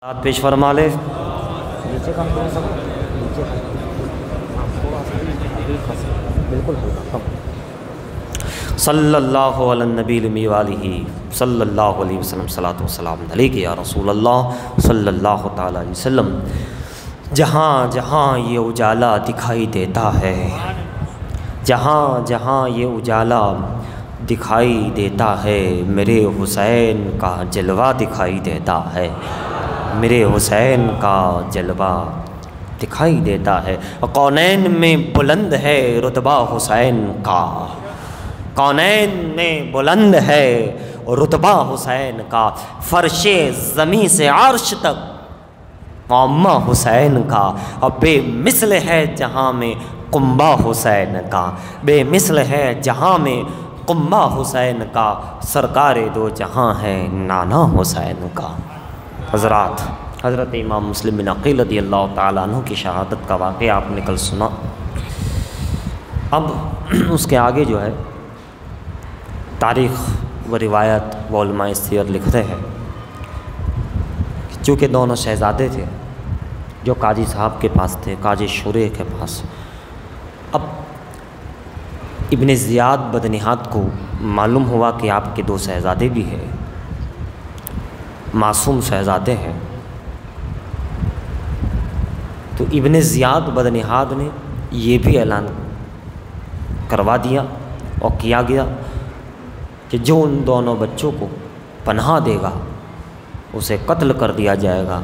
ہاتھ پیش فرما لے۔ نیچے کم کریں سب، نیچے تھوڑا سا بالکل ہلکا کم۔ صلی اللہ علی النبی الامی والہ صلی اللہ علیہ وسلم، صلاۃ و سلام علیک یا رسول اللہ صلی اللہ تعالی علیہ وسلم۔ جہاں جہاں یہ اجالا دکھائی دیتا ہے، جہاں جہاں یہ اجالا دکھائی دیتا ہے، میرے حسین کا جلوہ دکھائی دیتا ہے، میرے حسین کا جلوہ دکھائی دیتا ہے۔ کونین میں بلند ہے رتبہ حسین کا، کونین میں بلند ہے رتبہ حسین کا، فرش زمیں سے عرش تک معمہ حسین کا، اور بے مثل ہے جہاں میں قنبہ حسین کا، بے مثل ہے جہاں میں قنبہ حسین کا، سرکار دو جہاں ہے نانا حسین کا۔ حضرات، حضرت امام مسلم بن عقیل رضی اللہ تعالیٰ عنہ کی شہادت کا واقعہ آپ نے کل سنا۔ اب اس کے آگے جو ہے تاریخ و روایت و علماء سیر لکھتے ہیں کہ چونکہ دونوں شہزادے تھے جو قاضی صاحب کے پاس تھے، قاضی شورے کے پاس، اب ابن زیاد بدنہاد کو معلوم ہوا کہ آپ کے دو شہزادے بھی ہیں، معصوم شہزادے ہیں، تو ابن زیاد بدنہاد نے یہ بھی اعلان کروا دیا اور کیا گیا کہ جو ان دونوں بچوں کو پناہ دے گا اسے قتل کر دیا جائے گا،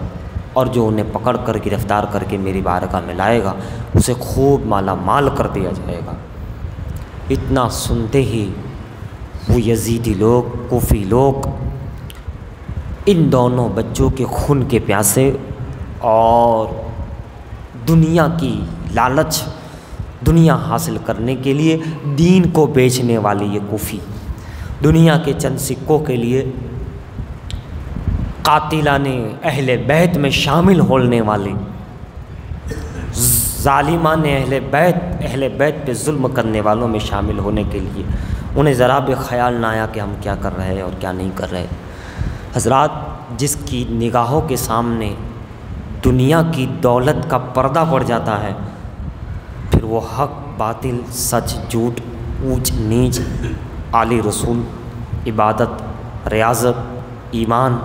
اور جو انہیں پکڑ کر گرفتار کر کے میری بارگاہ میں لائے گا اسے خوب مالا مال کر دیا جائے گا۔ اتنا سنتے ہی وہ یزیدی لوگ، کوفی لوگ، ان دونوں بچوں کے خون کے پیاسے اور دنیا کی لالچ، دنیا حاصل کرنے کے لیے دین کو بیچنے والے یہ کوفی، دنیا کے چند سکوں کے لیے قاتلان اہل بیت میں شامل ہونے والے، ظالمان اہل بیت پہ ظلم کرنے والوں میں شامل ہونے کے لیے انہیں ذرا بھی خیال نہ آیا کہ ہم کیا کر رہے ہیں اور کیا نہیں کر رہے۔ حضرات، جس کی نگاہوں کے سامنے دنیا کی دولت کا پردہ پڑ جاتا ہے، پھر وہ حق باطل، سچ جھوٹ، اونچ نیچ، عالی رسول، عبادت، ریاضت، ایمان،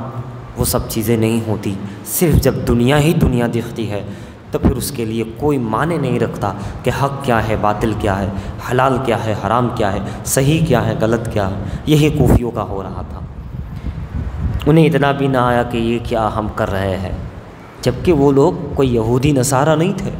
وہ سب چیزیں نہیں ہوتی۔ صرف جب دنیا ہی دنیا دکھتی ہے تو پھر اس کے لیے کوئی معنی نہیں رکھتا کہ حق کیا ہے، باطل کیا ہے، حلال کیا ہے، حرام کیا ہے، صحیح کیا ہے، غلط کیا ہے۔ یہی کوفیوں کا ہو رہا تھا۔ انہیں اتنا بھی نہ آیا کہ یہ کیا ہم کر رہے ہیں، جبکہ وہ لوگ کوئی یہودی نصارہ نہیں تھے،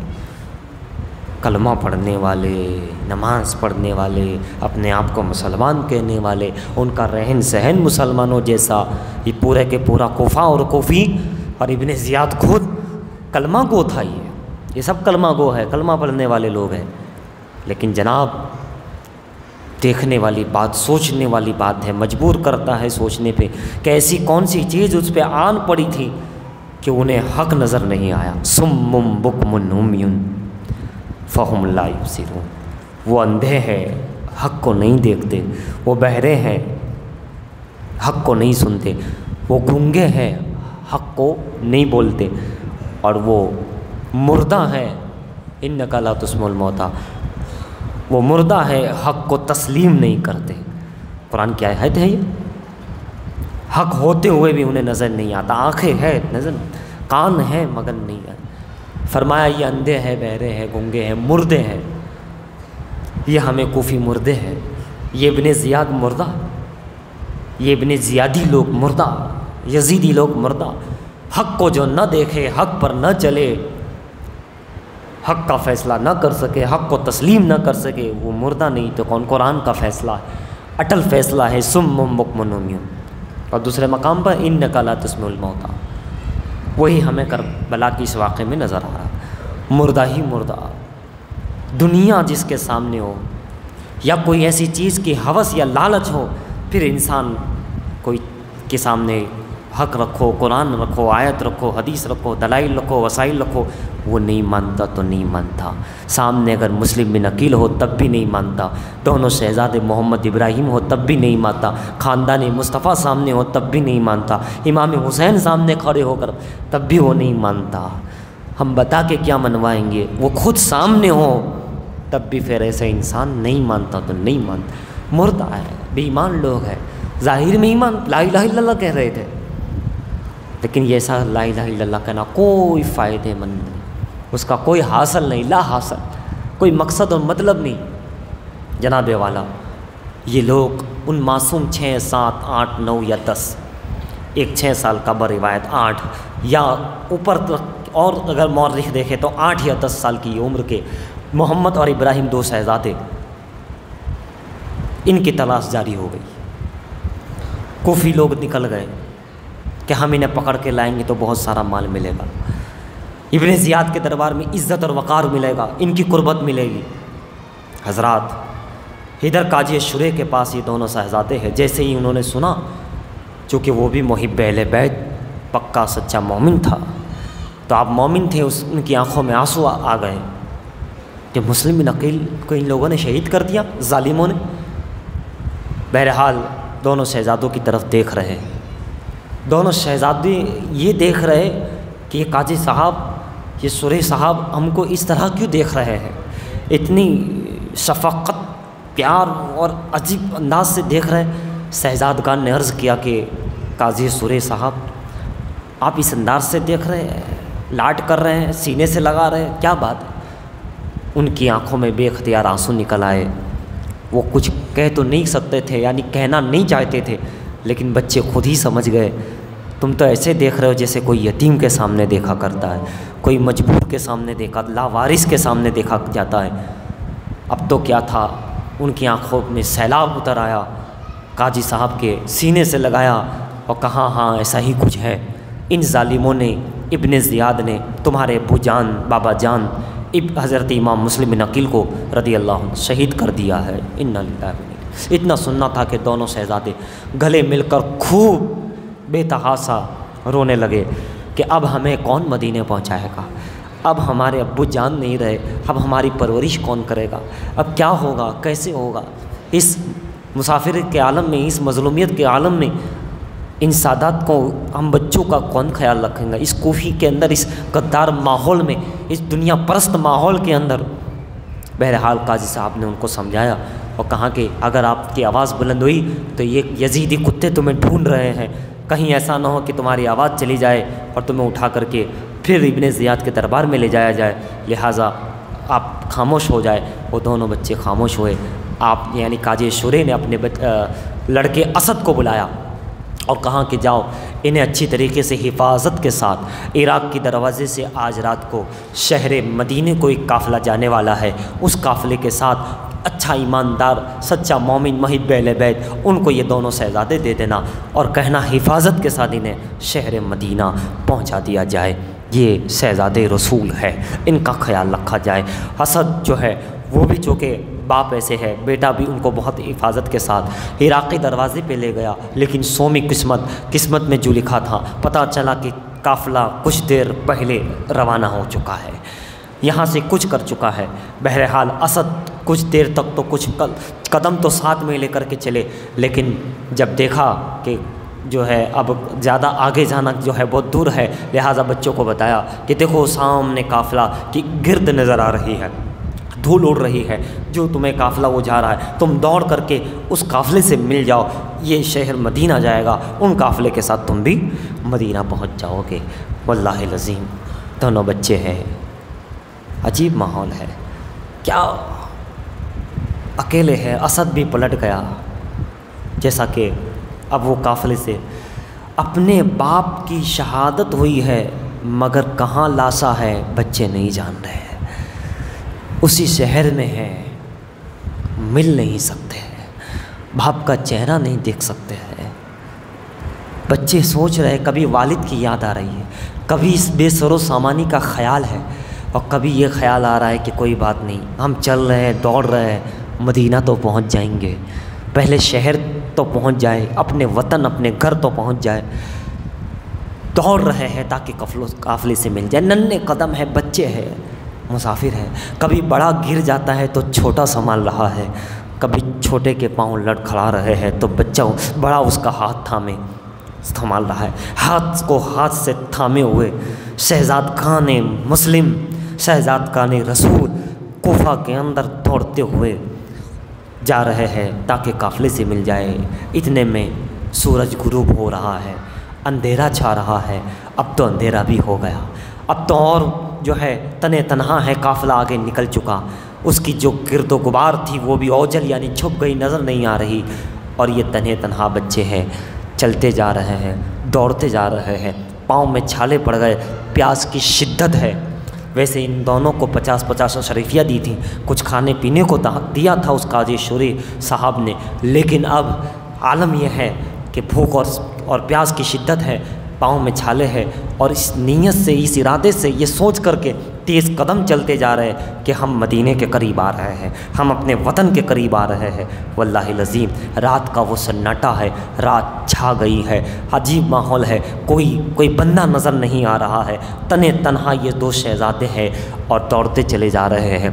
کلمہ پڑھنے والے، نماز پڑھنے والے، اپنے آپ کو مسلمان کہنے والے، ان کا رہن سہن مسلمانوں جیسا۔ یہ پورے کے پورا کوفہ اور کوفی اور ابن زیاد خود کلمہ گو تھا، یہ سب کلمہ گو ہے، کلمہ پڑھنے والے لوگ ہیں۔ لیکن جناب، دیکھنے والی بات، سوچنے والی بات ہے، مجبور کرتا ہے سوچنے پہ کہ ایسی کون سی چیز اس پہ آن پڑی تھی کہ انہیں حق نظر نہیں آیا۔ صم بکم عمی فہم لا یبصرون، وہ اندھے ہیں، حق کو نہیں دیکھتے، وہ بہرے ہیں، حق کو نہیں سنتے، وہ گونگے ہیں، حق کو نہیں بولتے، اور وہ مردہ ہے، انک لا تسمع الموتیٰ، وہ مردہ ہے، حق کو تسلیم نہیں کرتے۔ قرآن کی آیت ہے یہ، حق ہوتے ہوئے بھی انہیں نظر نہیں آتا، آنکھیں ہیں نظر، کان ہیں مگر نہیں آتا۔ فرمایا یہ اندھے ہیں، بہرے ہیں، گونگے ہیں، مردے ہیں۔ یہ ہمیں کوفی مردے ہیں، یہ ابن زیاد مردہ، یہ ابن زیادی لوگ مردہ، یزیدی لوگ مردہ۔ حق کو جو نہ دیکھے، حق پر نہ چلے، حق کا فیصلہ نہ کر سکے، حق کو تسلیم نہ کر سکے، وہ مردہ نہیں تو کون؟ قرآن کا فیصلہ ہے، اٹل فیصلہ ہے، صم بکم عمی۔ اور دوسرے مقام پر انک لا تسمع الموتیٰ، وہی ہمیں کربلا کی اس واقعے میں نظر آ رہا، مردہ ہی مردہ۔ دنیا جس کے سامنے ہو، یا کوئی ایسی چیز کی ہوس یا لالچ ہو، پھر انسان کوئی کے سامنے حق رکھو، قرآن رکھو، آیت رکھو، حدیث رکھو، دلائل رکھو، وسائل رکھو، وہ نہیں مانتا تو نہیں مانتا۔ سامنے اگر مسلم بن عقیل ہو تب بھی نہیں مانتا، دونوں شہزادے محمد ابراہیم ہو تب بھی نہیں مانتا، خاندان مصطفیٰ سامنے ہو تب بھی نہیں مانتا، امام حسین سامنے کھڑے ہو کر تب بھی وہ نہیں مانتا۔ ہم بتا کے کیا منوائیں گے؟ وہ خود سامنے ہو تب بھی پھر ایسا انسان نہیں مانتا تو نہیں مانتا، مردہ ہے، بے ایمان لوگ ہیں، ظاہر میں ایمان لا الہ الا اللہ کہہ رہے تھے، لیکن یہ ایسا لا الہ الا اللہ کہنا کوئی فائدے مند نہیں، اس کا کوئی حاصل نہیں، لا حاصل، کوئی مقصد اور مطلب نہیں۔ جناب والا، یہ لوگ ان معصوم 6 7 8 9 یا 10، ایک 6 سال کا بروایت 8 یا اوپر اور اگر مورخ دیکھے تو 8 یا 10 سال کی عمر کے محمد اور ابراہیم 2 شہزادے، ان کی تلاش جاری ہو گئی۔ کوفی لوگ نکل گئے کہ ہم انہیں پکڑ کے لائیں گے تو بہت سارا مال ملے گا، ابن زیاد کے دربار میں عزت اور وقار ملے گا، ان کی قربت ملے گی۔ حضرات ادھر قاضی شریح کے پاس یہ دونوں شہزادے ہیں، جیسے ہی انہوں نے سنا، چونکہ وہ بھی محب اہل بیت پکا سچا مومن تھا، تو آپ مومن تھے، ان کی آنکھوں میں آنسو آ گئے کہ مسلم بن عقیل کو ان لوگوں نے شہید کر دیا، ظالموں نے۔ بہرحال دونوں شہزادوں کی طرف دیکھ رہے، دونوں شہزادے یہ دیکھ رہے کہ یہ قاضی صاحب، یہ شریح صاحب ہم کو اس طرح کیوں دیکھ رہے ہیں، اتنی شفقت، پیار اور عجیب انداز سے دیکھ رہے۔ شہزادگان نے عرض کیا کہ قاضی شریح صاحب آپ اس انداز سے دیکھ رہے ہیں، لاڈ کر رہے ہیں، سینے سے لگا رہے ہیں، کیا بات ہے؟ ان کی آنکھوں میں بے اختیار آنسو نکل آئے۔ وہ کچھ کہہ تو نہیں سکتے تھے، یعنی کہنا نہیں چاہتے تھے، لیکن بچے خود ہی سمجھ گئے، تم تو ایسے دیکھ رہے ہو جیسے کوئی یتیم کے سامنے دیکھا کرتا ہے، کوئی مجبور کے سامنے دیکھا، لاوارث کے سامنے دیکھا جاتا ہے۔ اب تو کیا تھا، ان کی آنکھوں میں سیلاب اتر آیا، قاضی صاحب کے سینے سے لگایا اور کہا ہاں ایسا ہی کچھ ہے، ان ظالموں نے، ابن زیاد نے تمہارے ابو جان، بابا جان حضرت امام مسلم بن عقیل کو رضی اللہ عنہ شہید کر دیا ہے۔ انا للہ و انا الیہ۔ اتنا سننا تھا کہ دونوں شہزادے گلے مل کر خوب بے تحاشا رونے لگے کہ اب ہمیں کون مدینے پہنچائے گا، اب ہمارے ابو جان نہیں رہے، اب ہماری پرورش کون کرے گا، اب کیا ہوگا، کیسے ہوگا۔ اس مسافر کے عالم میں، اس مظلومیت کے عالم میں ان سادات کو، ہم بچوں کا کون خیال رکھیں گا، اس کوفی کے اندر، اس غدار ماحول میں، اس دنیا پرست ماحول کے اندر۔ بہرحال قاضی صاحب نے ان کو سمجھایا اور کہا کہ اگر آپ کی آواز بلند ہوئی تو یہ یزیدی کتے تمہیں ڈھونڈ رہے ہیں، کہیں ایسا نہ ہو کہ تمہاری آواز چلی جائے اور تمہیں اٹھا کر کے پھر ابن زیاد کے دربار میں لے جایا جائے، لہٰذا آپ خاموش ہو جائے۔ وہ دونوں بچے خاموش ہوئے۔ آپ یعنی قاضی شریح نے اپنے لڑکے اسد کو بلایا اور کہا کہ جاؤ انہیں اچھی طریقے سے حفاظت کے ساتھ، عراق کی دروازے سے آج رات کو شہر مدینے کو ایک قافلہ جانے والا ہے، اس قافلے کے ساتھ اچھا ایماندار سچا مومن محب اہل بیت ان کو یہ دونوں شہزادے دے دینا اور کہنا حفاظت کے ساتھ انہیں شہر مدینہ پہنچا دیا جائے، یہ شہزادے رسول ہے، ان کا خیال رکھا جائے۔ اسد جو ہے وہ بھی چونکہ باپ ایسے ہے، بیٹا بھی ان کو بہت حفاظت کے ساتھ عراقی دروازے پہ لے گیا، لیکن سومی قسمت میں جو لکھا تھا، پتہ چلا کہ قافلہ کچھ دیر پہلے روانہ ہو چکا ہے، یہاں سے کچھ کر چکا ہے۔ بہرحال اسد کچھ دیر تک تو کچھ قدم تو ساتھ میں لے کر کے چلے، لیکن جب دیکھا کہ جو ہے اب زیادہ آگے جانا جو ہے بہت دور ہے، لہٰذا بچوں کو بتایا کہ دیکھو سامنے قافلہ کی گرد نظر آ رہی ہے، دھول اڑ رہی ہے، جو تمہیں قافلہ وہ جا رہا ہے، تم دوڑ کر کے اس قافلے سے مل جاؤ، یہ شہر مدینہ جائے گا، ان قافلے کے ساتھ تم بھی مدینہ پہنچ جاؤ گے۔ واللہ العظیم دونوں بچے ہیں، عجیب ماحول ہے، کیا اکیلے ہے۔ اسد بھی پلٹ گیا، جیسا کہ اب وہ قافلے سے اپنے باپ کی شہادت ہوئی ہے، مگر کہاں لاشا ہے بچے نہیں جان رہے، اسی شہر میں ہے، مل نہیں سکتے ہیں، باپ کا چہرہ نہیں دیکھ سکتے ہیں۔ بچے سوچ رہے، کبھی والد کی یاد آ رہی ہے، کبھی اس بے سر و سامانی کا خیال ہے، اور کبھی یہ خیال آ رہا ہے کہ کوئی بات نہیں، ہم چل رہے ہیں، دوڑ رہے ہیں، مدینہ تو پہنچ جائیں گے، پہلے شہر تو پہنچ جائے، اپنے وطن اپنے گھر تو پہنچ جائے۔ دوڑ رہے ہیں تاکہ قافلے سے مل جائے. ننھے قدم ہے، بچے ہیں، مسافر ہے. کبھی بڑا گر جاتا ہے تو چھوٹا سنبھال رہا ہے، کبھی چھوٹے کے پاؤں لڑکھڑا رہے ہیں تو بچہ بڑا اس کا ہاتھ سنبھال رہا ہے. ہاتھ کو ہاتھ سے تھامے ہوئے شہزادگان مسلم، شہزادگان رسول کوفہ کے اندر دوڑتے ہوئے جا رہے ہیں تاکہ قافلے سے مل جائے. اتنے میں سورج غروب ہو رہا ہے، اندھیرا چھا رہا ہے. اب تو اندھیرا بھی ہو گیا، اب تو اور جو ہے تنے تنہا ہے، قافلہ آگے نکل چکا. اس کی جو گرد و غبار تھی وہ بھی اوجل یعنی چھپ گئی، نظر نہیں آ رہی. اور یہ تنہے تنہا بچے ہیں، چلتے جا رہے ہیں، دوڑتے جا رہے ہیں. پاؤں میں چھالے پڑ گئے، پیاس کی شدت ہے. ویسے ان دونوں کو 50 شریفیہ دی تھیں، کچھ کھانے پینے کو دیا تھا اس قاضی شوری صاحب نے، لیکن اب عالم یہ ہے کہ بھوک اور پیاس کی شدت ہے، پاؤں میں چھالے ہے. اور اس نیت سے، اس ارادے سے، یہ سوچ کر کے تیز قدم چلتے جا رہے ہیں کہ ہم مدینے کے قریب آ رہے ہیں، ہم اپنے وطن کے قریب آ رہے ہیں. واللہ العظیم رات کا وہ سناٹا ہے، رات چھا گئی ہے، عجیب ماحول ہے، کوئی بندہ نظر نہیں آ رہا ہے. تنے تنہا یہ دو شہزادے ہیں اور دوڑتے چلے جا رہے ہیں.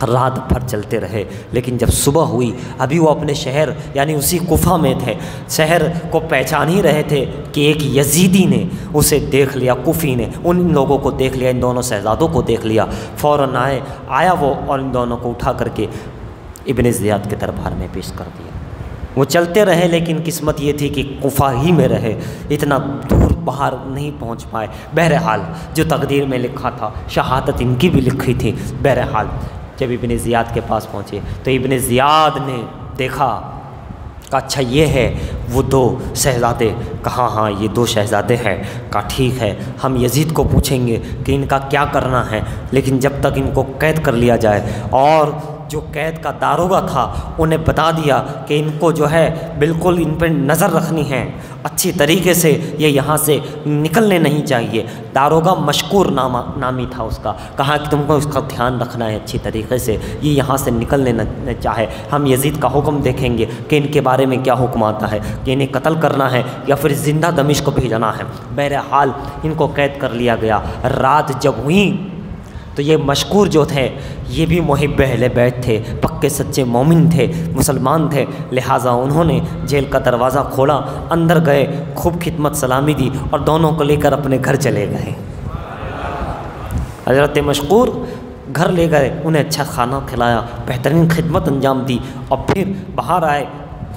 رات بھر چلتے رہے، لیکن جب صبح ہوئی ابھی وہ اپنے شہر یعنی اسی کوفہ میں تھے. شہر کو پہچان ہی رہے تھے کہ ایک یزیدی نے اسے دیکھ لیا، کوفی نے ان لوگوں کو دیکھ لیا، ان دونوں شہزادوں کو دیکھ لیا. فوراً آیا وہ اور ان دونوں کو اٹھا کر کے ابن زیاد کے دربار میں پیش کر دیا. وہ چلتے رہے لیکن قسمت یہ تھی کہ کوفہ ہی میں رہے، اتنا دور باہر نہیں پہنچ پائے. بہرحال جو تقدیر میں لکھا تھا، شہادت ان کی بھی لکھی تھی. بہرحال جب ابن زیاد کے پاس پہنچے تو ابن زیاد نے دیکھا کہ اچھا یہ ہے وہ دو شہزادے. کہا ہاں یہ دو شہزادے ہیں. کہا ٹھیک ہے، ہم یزید کو پوچھیں گے کہ ان کا کیا کرنا ہے، لیکن جب تک ان کو قید کر لیا جائے. اور جو قید کا داروغہ تھا انہیں بتا دیا کہ ان کو جو ہے بالکل ان پر نظر رکھنی ہے اچھی طریقے سے، یہ یہاں سے نکلنے نہیں چاہیے. داروغہ مشکور نامی تھا اس کا. کہا کہ تم کو اس کا دھیان رکھنا ہے اچھی طریقے سے، یہ یہاں سے نکلنے نہ چاہے. ہم یزید کا حکم دیکھیں گے کہ ان کے بارے میں کیا حکم آتا ہے، کہ انہیں قتل کرنا ہے یا پھر زندہ دمشق بھیجنا ہے. بہرحال ان کو قید کر لیا گیا. رات جب ہوئی تو یہ مشکور جو تھے یہ بھی محب اہل بیت تھے، پکے سچے مومن تھے، مسلمان تھے. لہٰذا انہوں نے جیل کا دروازہ کھولا، اندر گئے، خوب خدمت سلامی دی اور دونوں کو لے کر اپنے گھر چلے گئے. حضرت مشکور گھر لے گئے، انہیں اچھا کھانا کھلایا، بہترین خدمت انجام دی اور پھر باہر آئے.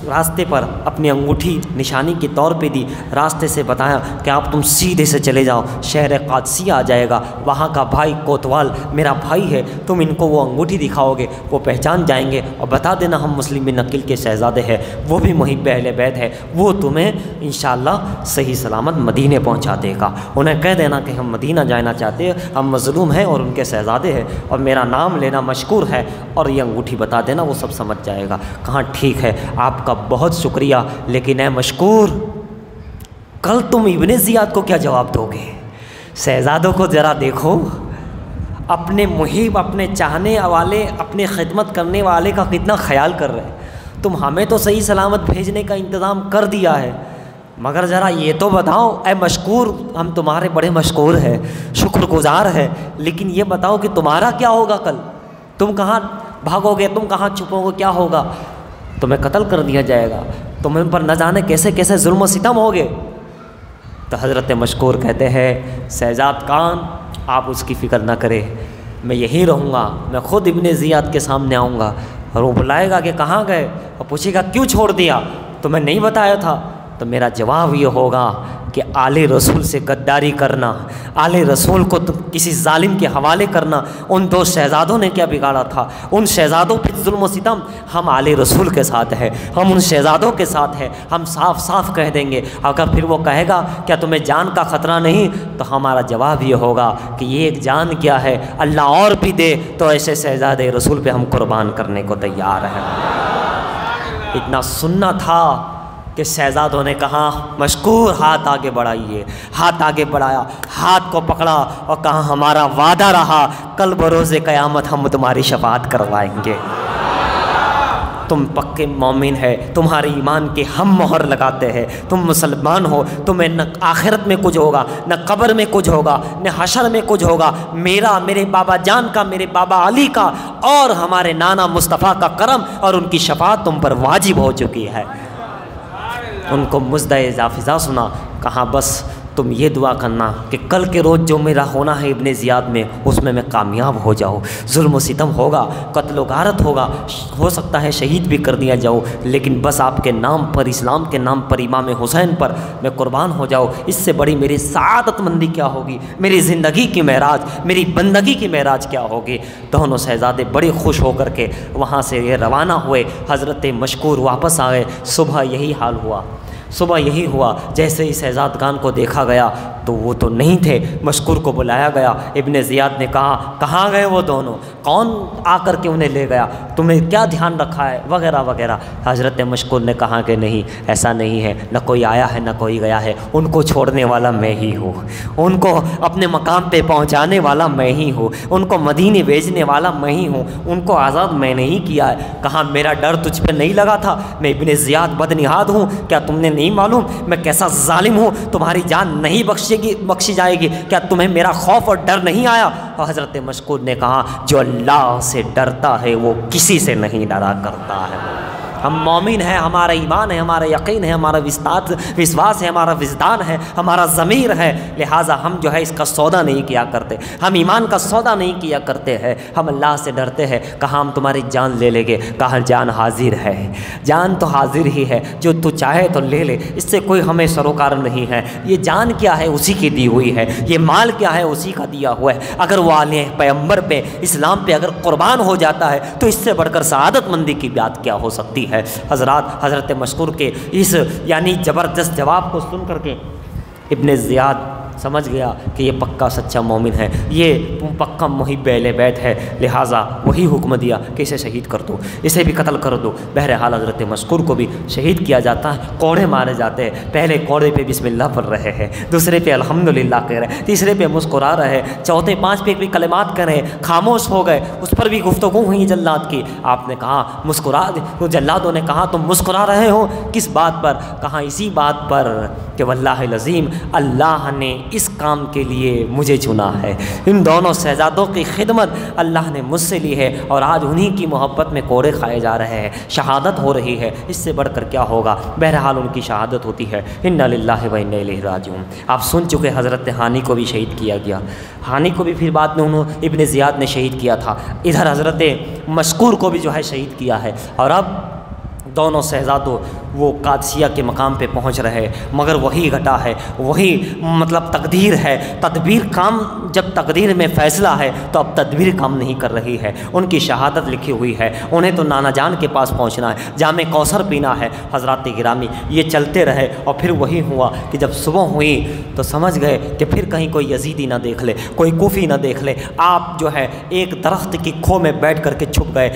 راستے پر اپنی انگوٹھی نشانی کے طور پہ دی. راستے سے بتایا کہ آپ تم سیدھے سے چلے جاؤ، شہر قادسیہ آ جائے گا، وہاں کا بھائی کوتوال میرا بھائی ہے، تم ان کو وہ انگوٹھی دکھاؤ گے، وہ پہچان جائیں گے. اور بتا دینا ہم مسلم بن عقیل کے شہزادے ہیں، وہ بھی محب اہل بیت ہے، وہ تمہیں انشاءاللہ صحیح سلامت مدینے پہنچا دے گا. انہیں کہہ دینا کہ ہم مدینہ جانا چاہتے ہیں، ہم مظلوم ہیں اور ان کے شہزادے ہیں، اور میرا نام لینا مشکور ہے اور یہ انگوٹھی بتا دینا، وہ سب سمجھ جائے گا. کہاں ٹھیک ہے، آپ کا بہت شکریہ، لیکن اے مشکور کل تم ابن زیاد کو کیا جواب دو گے؟ شہزادوں کو ذرا دیکھو، اپنے محب، اپنے چاہنے والے، اپنے خدمت کرنے والے کا کتنا خیال کر رہے. تم ہمیں تو صحیح سلامت بھیجنے کا انتظام کر دیا ہے، مگر ذرا یہ تو بتاؤ اے مشکور، ہم تمہارے بڑے مشکور ہیں، شکر گزار ہیں، لیکن یہ بتاؤ کہ تمہارا کیا ہوگا کل؟ تم کہاں بھاگو گے، تم کہاں چھپو گے، کیا ہوگا؟ تمہیں قتل کر دیا جائے گا، تمہیں پر نہ جانے کیسے کیسے ظلم و ستم ہوگے. تو حضرت مشکور کہتے ہیں شہزاد خان آپ اس کی فکر نہ کرے، میں یہی رہوں گا، میں خود ابن زیاد کے سامنے آؤں گا اور وہ بلائے گا کہ کہاں گئے اور پوچھے گا کیوں چھوڑ دیا، تو میں نہیں بتایا تھا. تو میرا جواب یہ ہوگا کہ آل رسول سے غداری کرنا، آل رسول کو کسی ظالم کے حوالے کرنا، ان دو شہزادوں نے کیا بگاڑا تھا؟ ان شہزادوں پہ ظلم و ستم، ہم آل رسول کے ساتھ ہیں، ہم ان شہزادوں کے ساتھ ہیں. ہم صاف صاف کہہ دیں گے. اگر پھر وہ کہے گا کیا تمہیں جان کا خطرہ نہیں، تو ہمارا جواب یہ ہوگا کہ یہ ایک جان کیا ہے، اللہ اور بھی دے تو ایسے شہزادے رسول پہ ہم قربان کرنے کو تیار ہیں. اتنا سننا تھا کہ شہزادوں نے کہا مشکور ہاتھ آگے بڑھائیے. ہاتھ آگے بڑھایا، ہاتھ کو پکڑا اور کہا ہمارا وعدہ رہا، کل بروز قیامت ہم تمہاری شفاعت کروائیں گے. تم پکے مومن ہے، تمہارے ایمان کے ہم مہر لگاتے ہیں، تم مسلمان ہو، تمہیں نہ آخرت میں کچھ ہوگا، نہ قبر میں کچھ ہوگا، نہ حشر میں کچھ ہوگا، میرا، میرے بابا جان کا، میرے بابا علی کا اور ہمارے نانا مصطفیٰ کا کرم اور ان کی شفاعت تم پر واجب ہو چکی ہے۔ ان کو مزدہ فضا سنا، کہا بس تم یہ دعا کرنا کہ کل کے روز جو میرا ہونا ہے ابن زیاد میں، اس میں کامیاب ہو جاؤ۔ ظلم و ستم ہوگا، قتل و غارت ہوگا، ہو سکتا ہے شہید بھی کر دیا جاؤ، لیکن بس آپ کے نام پر، اسلام کے نام پر، امام حسین پر میں قربان ہو جاؤ۔ اس سے بڑی میری سعادت مندی کیا ہوگی، میری زندگی کی معراج، میری بندگی کی معراج کیا ہوگی۔ دونوں شہزادے بڑے خوش ہو کر کے وہاں سے یہ روانہ ہوئے۔ حضرت مشکور واپس آئے۔ صبح یہی حال ہوا، صبح یہی ہوا، جیسے ہی شہزادگان کو دیکھا گیا تو وہ تو نہیں تھے۔ مشکور کو بلایا گیا، ابن زیاد نے کہا کہاں گئے وہ دونوں، کون آ کر کے انہیں لے گیا، تمہیں کیا دھیان رکھا ہے وغیرہ وغیرہ۔ حضرت مشکور نے کہا کہ نہیں، ایسا نہیں ہے، نہ کوئی آیا ہے نہ کوئی گیا ہے، ان کو چھوڑنے والا میں ہی ہوں، ان کو اپنے مقام پہ پہنچانے والا میں ہی ہوں، ان کو مدینے بھیجنے والا میں ہی ہوں، ان کو آزاد میں نے ہی کیا ہے۔ کہا میرا ڈر تجھ پہ نہیں لگا تھا، میں ابن زیاد بدنہاد ہوں، کیا تم نے نہیں معلوم میں کیسا ظالم ہوں، تمہاری جان نہیں بخشی جائے گی، کیا تمہیں میرا خوف اور ڈر نہیں آیا؟ اور حضرت مشکور نے کہا جو اللہ سے ڈرتا ہے وہ کسی سے نہیں ڈرا کرتا ہے۔ ہم مومن ہیں، ہمارا ایمان ہے، ہمارا یقین ہے، ہمارا وشواس ہے، ہمارا وجدان ہے، ہمارا ضمیر ہے، لہٰذا ہم جو ہے اس کا سودا نہیں کیا کرتے، ہم ایمان کا سودا نہیں کیا کرتے ہیں، ہم اللہ سے ڈرتے ہیں۔ کہا ہم تمہاری جان لے لیں گے، کہا جان حاضر ہے، جان تو حاضر ہی ہے، جو تو چاہے تو لے لے، اس سے کوئی ہمیں سروکار نہیں ہے۔ یہ جان کیا ہے اسی کی دی ہوئی ہے، یہ مال کیا ہے اسی کا دیا ہوا ہے۔ اگر وہ آلے پیغمبر پہ، اسلام پہ اگر قربان ہو جاتا ہے تو اس سے بڑھ کر سعادت مندی کی بات کیا ہو سکتی ہے۔ حضرات، حضرت مشکور کے اس یعنی زبردست جواب کو سن کر کے ابن زیاد سمجھ گیا کہ یہ پکا سچا مومن ہے، یہ پکا محب اہل بیت ہے، لہٰذا وہی حکم دیا کہ اسے شہید کر دو، اسے بھی قتل کر دو۔ بہرحال حضرت مشکور کو بھی شہید کیا جاتا ہے، کوڑے مارے جاتے ہیں۔ پہلے کوڑے پہ بسم اللہ پڑھ رہے ہیں، دوسرے پہ الحمدللہ کہہ رہے ہیں، تیسرے پہ مسکرا رہے ہیں، چوتھے پانچ پہ بھی کلمات کہہ رہے ہیں، خاموش ہو گئے۔ اس پر بھی گفتگو ہوئی جلاد کی، آپ نے کہا مسکرا، جلادوں نے کہا تم مسکرا رہے ہو کس بات پر؟ کہا اسی بات پر کہ واللہ العظیم اللہ نے اس کام کے لیے مجھے چنا ہے، ان دونوں شہزادوں کی خدمت اللہ نے مجھ سے لی ہے، اور آج انہی کی محبت میں کوڑے کھائے جا رہے ہیں، شہادت ہو رہی ہے، اس سے بڑھ کر کیا ہوگا؟ بہرحال ان کی شہادت ہوتی ہے۔ انا للہ و انا الیہ راجعون۔ آپ سن چکے حضرت ہانی کو بھی شہید کیا گیا، ہانی کو بھی پھر بعد میں انہوں ابن زیاد نے شہید کیا تھا، ادھر حضرت مشکور کو بھی جو ہے شہید کیا ہے، اور اب دونوں شہزادوں وہ قادسیہ کے مقام پہ پہنچ رہے، مگر وہی گھٹا ہے، وہی مطلب تقدیر ہے، تدبیر کام، جب تقدیر میں فیصلہ ہے تو اب تدبیر کام نہیں کر رہی ہے۔ ان کی شہادت لکھی ہوئی ہے، انہیں تو نانا جان کے پاس پہنچنا ہے، جام کوثر پینا ہے۔ حضرات گرامی، یہ چلتے رہے، اور پھر وہی ہوا کہ جب صبح ہوئی تو سمجھ گئے کہ پھر کہیں کوئی یزیدی نہ دیکھ لے، کوئی کوفی نہ دیکھ لے۔ آپ جو ہے ایک درخت کی کھو میں بیٹھ کر کے چھپ گئے،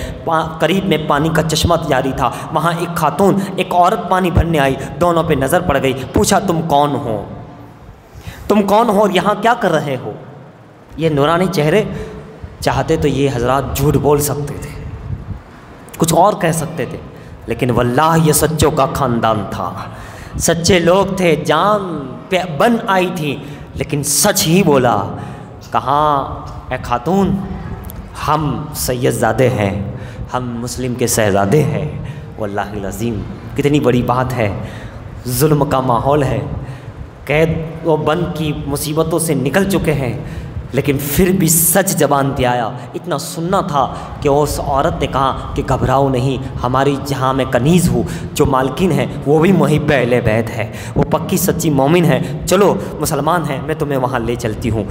قریب میں پانی کا چشمہ جاری تھا، وہاں ایک خاتون، ایک عورت پانی بھرنے آئی، دونوں پہ نظر پڑ گئی، پوچھا تم کون ہو، تم کون ہو اور یہاں کیا کر رہے ہو؟ یہ نورانی چہرے، چاہتے تو یہ حضرات جھوٹ بول سکتے تھے، کچھ اور کہہ سکتے تھے، لیکن واللہ یہ سچوں کا خاندان تھا، سچے لوگ تھے، جان پہ بن آئی تھی، لیکن سچ ہی بولا۔ کہاں اے خاتون، ہم سید زادے ہیں، ہم مسلم کے شہزادے ہیں۔ واللہ العظیم کتنی بڑی بات ہے، ظلم کا ماحول ہے، قید و بند کی مصیبتوں سے نکل چکے ہیں، لیکن پھر بھی سچ زبان پہ آیا۔ اتنا سننا تھا کہ اس عورت نے کہا کہ گھبراؤ نہیں، ہماری جہاں میں کنیز ہوں، جو مالکن ہے وہ بھی محب اہل بیت ہے، وہ پکی سچی مومن ہے، چلو مسلمان ہیں، میں تمہیں وہاں لے چلتی ہوں۔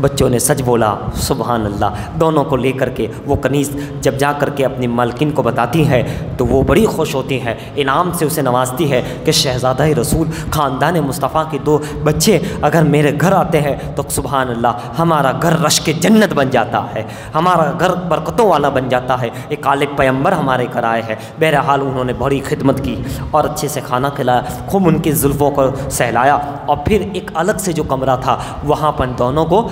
بچوں نے سچ بولا، سبحان اللہ۔ دونوں کو لے کر کے وہ کنیز جب جا کر کے اپنی مالکن کو بتاتی ہے تو وہ بڑی خوش ہوتی ہے، انعام سے اسے نوازتی ہے کہ شہزادہ رسول، خاندان مصطفیٰ کے 2 بچے اگر میرے گھر آتے ہیں تو سبحان اللہ ہمارا گھر رشک جنت بن جاتا ہے، ہمارا گھر برکتوں والا بن جاتا ہے، ایک عالق پیغمبر ہمارے گھر آئے ہیں۔ بہرحال انہوں نے بڑی خدمت کی اور اچھے سے کھانا کھلایا، خوب ان کی زلفوں کو سہلایا، اور پھر ایک الگ سے جو کمرہ تھا وہاں پر دونوں کو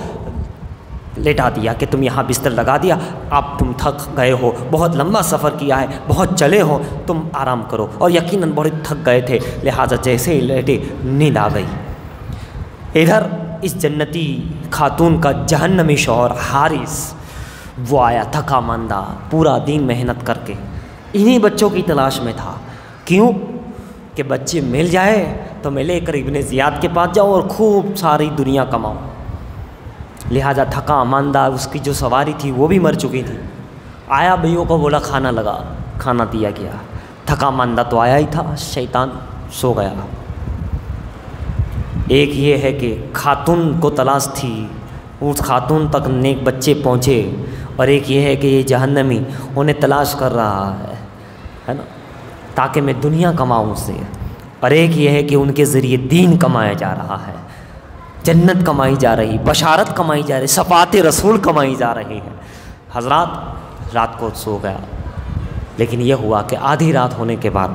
لیٹا دیا کہ تم یہاں بستر لگا دیا، اب تم تھک گئے ہو، بہت لمبا سفر کیا ہے، بہت چلے ہو، تم آرام کرو، اور یقیناً بڑے تھک گئے تھے، لہٰذا جیسے ہی لیٹے نیند آ گئی۔ ادھر اس جنتی خاتون کا جہنمی شوہر حارث وہ آیا تھکا ماندہ، پورا دن محنت کر کے انہی بچوں کی تلاش میں تھا۔ کیوں کہ بچے مل جائے تو میں لے کر ابن زیاد کے پاس جاؤ اور خوب ساری دنیا کماؤ، لہٰذا تھکا ماندہ، اس کی جو سواری تھی وہ بھی مر چکی تھی، آیا بھائیوں کو بولا کھانا لگا، کھانا دیا گیا، تھکا ماندہ تو آیا ہی تھا، شیطان سو گیا۔ ایک یہ ہے کہ خاتون کو تلاش تھی، اس خاتون تک نیک بچے پہنچے، اور ایک یہ ہے کہ یہ جہنمی انہیں تلاش کر رہا ہے نا، تاکہ میں دنیا کماؤں اس سے، اور ایک یہ ہے کہ ان کے ذریعے دین کمایا جا رہا ہے، جنت کمائی جا رہی، بشارت کمائی جا رہی، شفاعت رسول کمائی جا رہی ہے۔ حضرات رات کو سو گیا، لیکن یہ ہوا کہ آدھی رات ہونے کے بعد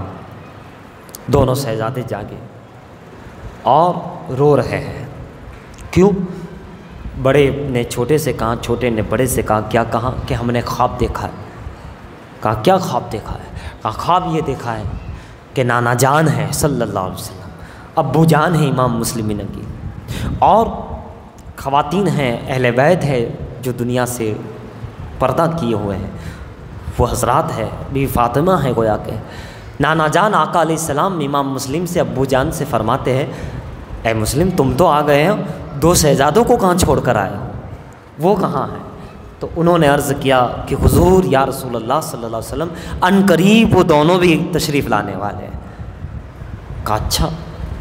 دونوں شہزادے جاگے اور رو رہے ہیں۔ کیوں؟ بڑے نے چھوٹے سے کہا، چھوٹے نے بڑے سے کہا، کیا کہا کہ ہم نے خواب دیکھا ہے۔ کہا کیا خواب دیکھا ہے؟ کہا خواب یہ دیکھا ہے کہ نانا جان ہے صلی اللہ علیہ وسلم، ابو جان ہے امام مسلم کی، اور خواتین ہیں، اہل بیت ہے جو دنیا سے پردہ کیے ہوئے ہیں، وہ حضرات ہے، بی فاطمہ ہے گویا کہ نانا جان آقا علیہ السلام امام مسلم سے ابو جان سے فرماتے ہیں، اے مسلم تم تو آ گئے ہو، دو شہزادوں کو کہاں چھوڑ کر آئے ہو، وہ کہاں ہیں؟ تو انہوں نے عرض کیا کہ حضور یا رسول اللہ صلی اللہ علیہ وسلم ان قریب وہ دونوں بھی تشریف لانے والے ہیں۔ کہا اچھا،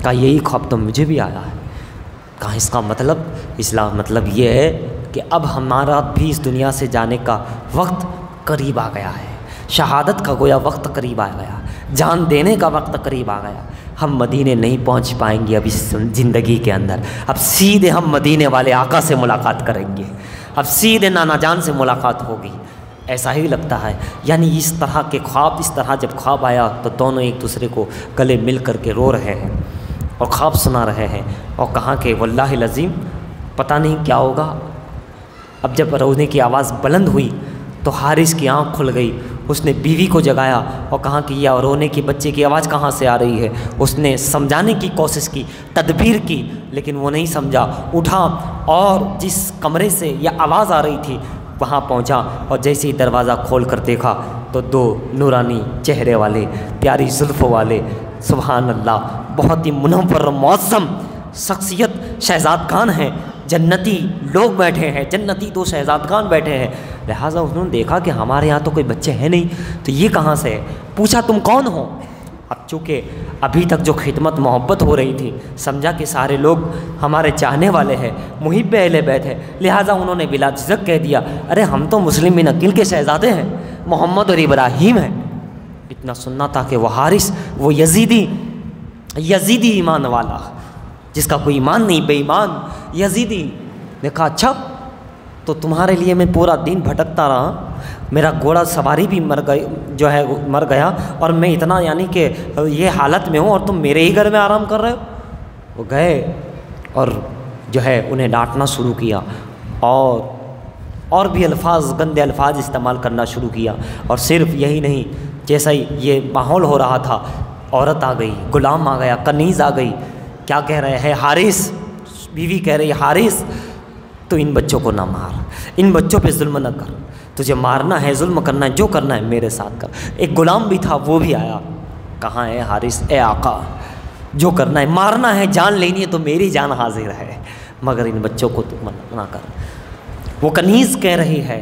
کہا یہی خواب تو مجھے بھی آیا ہے۔ کہا اس کا مطلب یہ ہے کہ اب ہمارا بھی اس دنیا سے جانے کا وقت قریب آ گیا ہے، شہادت کا گویا وقت قریب آ گیا، جان دینے کا وقت قریب آ گیا، ہم مدینے نہیں پہنچ پائیں گے اب اس زندگی کے اندر، اب سیدھے ہم مدینے والے آقا سے ملاقات کریں گے، اب سیدھے نانا جان سے ملاقات ہوگی، ایسا ہی لگتا ہے۔ یعنی اس طرح کے خواب، اس طرح جب خواب آیا تو دونوں ایک دوسرے کو گلے مل کر کے رو رہے ہیں اور خواب سنا رہے ہیں، اور کہا کہ واللہ العظیم پتہ نہیں کیا ہوگا۔ اب جب رونے کی آواز بلند ہوئی تو حارث کی آنکھ کھل گئی، اس نے بیوی کو جگایا اور کہا کہ یہ رونے کی بچے کی آواز کہاں سے آ رہی ہے۔ اس نے سمجھانے کی کوشش کی، تدبیر کی، لیکن وہ نہیں سمجھا، اٹھا اور جس کمرے سے یہ آواز آ رہی تھی وہاں پہنچا، اور جیسے ہی دروازہ کھول کر دیکھا تو دو نورانی چہرے والے، پیاری زلفوں والے، سبحان اللہ، بہت ہی منور معظم شخصیت شہزادگان ہیں، جنتی لوگ بیٹھے ہیں، جنتی دو شہزادگان بیٹھے ہیں۔ لہٰذا انہوں نے دیکھا کہ ہمارے یہاں تو کوئی بچے ہیں نہیں، تو یہ کہاں سے ہے؟ پوچھا تم کون ہو؟ اب چونکہ ابھی تک جو خدمت محبت ہو رہی تھی، سمجھا کہ سارے لوگ ہمارے چاہنے والے ہیں، محب اہل بیت ہے، لہٰذا انہوں نے بلا جھجک کہہ دیا، ارے ہم تو مسلم بن عقیل کے شہزادے ہیں، محمد اور ابراہیم ہیں۔ اتنا سننا تھا کہ وہ حارث، وہ یزیدی ایمان والا، جس کا کوئی ایمان نہیں، بے ایمان یزیدی نے کہا اچھا، تو تمہارے لیے میں پورا دن بھٹکتا رہا، میرا گھوڑا سواری بھی مر گیا، اور میں اتنا یعنی کہ یہ حالت میں ہوں اور تم میرے ہی گھر میں آرام کر رہے ہو۔ وہ گئے اور جو ہے انہیں ڈانٹنا شروع کیا، اور بھی الفاظ، گندے الفاظ استعمال کرنا شروع کیا، اور صرف یہی نہیں، جیسا ہی یہ ماحول ہو رہا تھا، عورت آ گئی، غلام آ گیا، کنیز آ گئی، کیا کہہ رہے ہیں حارث، بیوی کہہ رہی ہے حارث تو ان بچوں کو نہ مار، ان بچوں پہ ظلم نہ کر، تجھے مارنا ہے، ظلم کرنا ہے، جو کرنا ہے میرے ساتھ کر۔ ایک غلام بھی تھا، وہ بھی آیا، کہاں ہے حارث؟ اے آقا، جو کرنا ہے، مارنا ہے، جان لینی ہے تو میری جان حاضر ہے، مگر ان بچوں کو تو منع نہ کر۔ وہ کنیز کہہ رہی ہے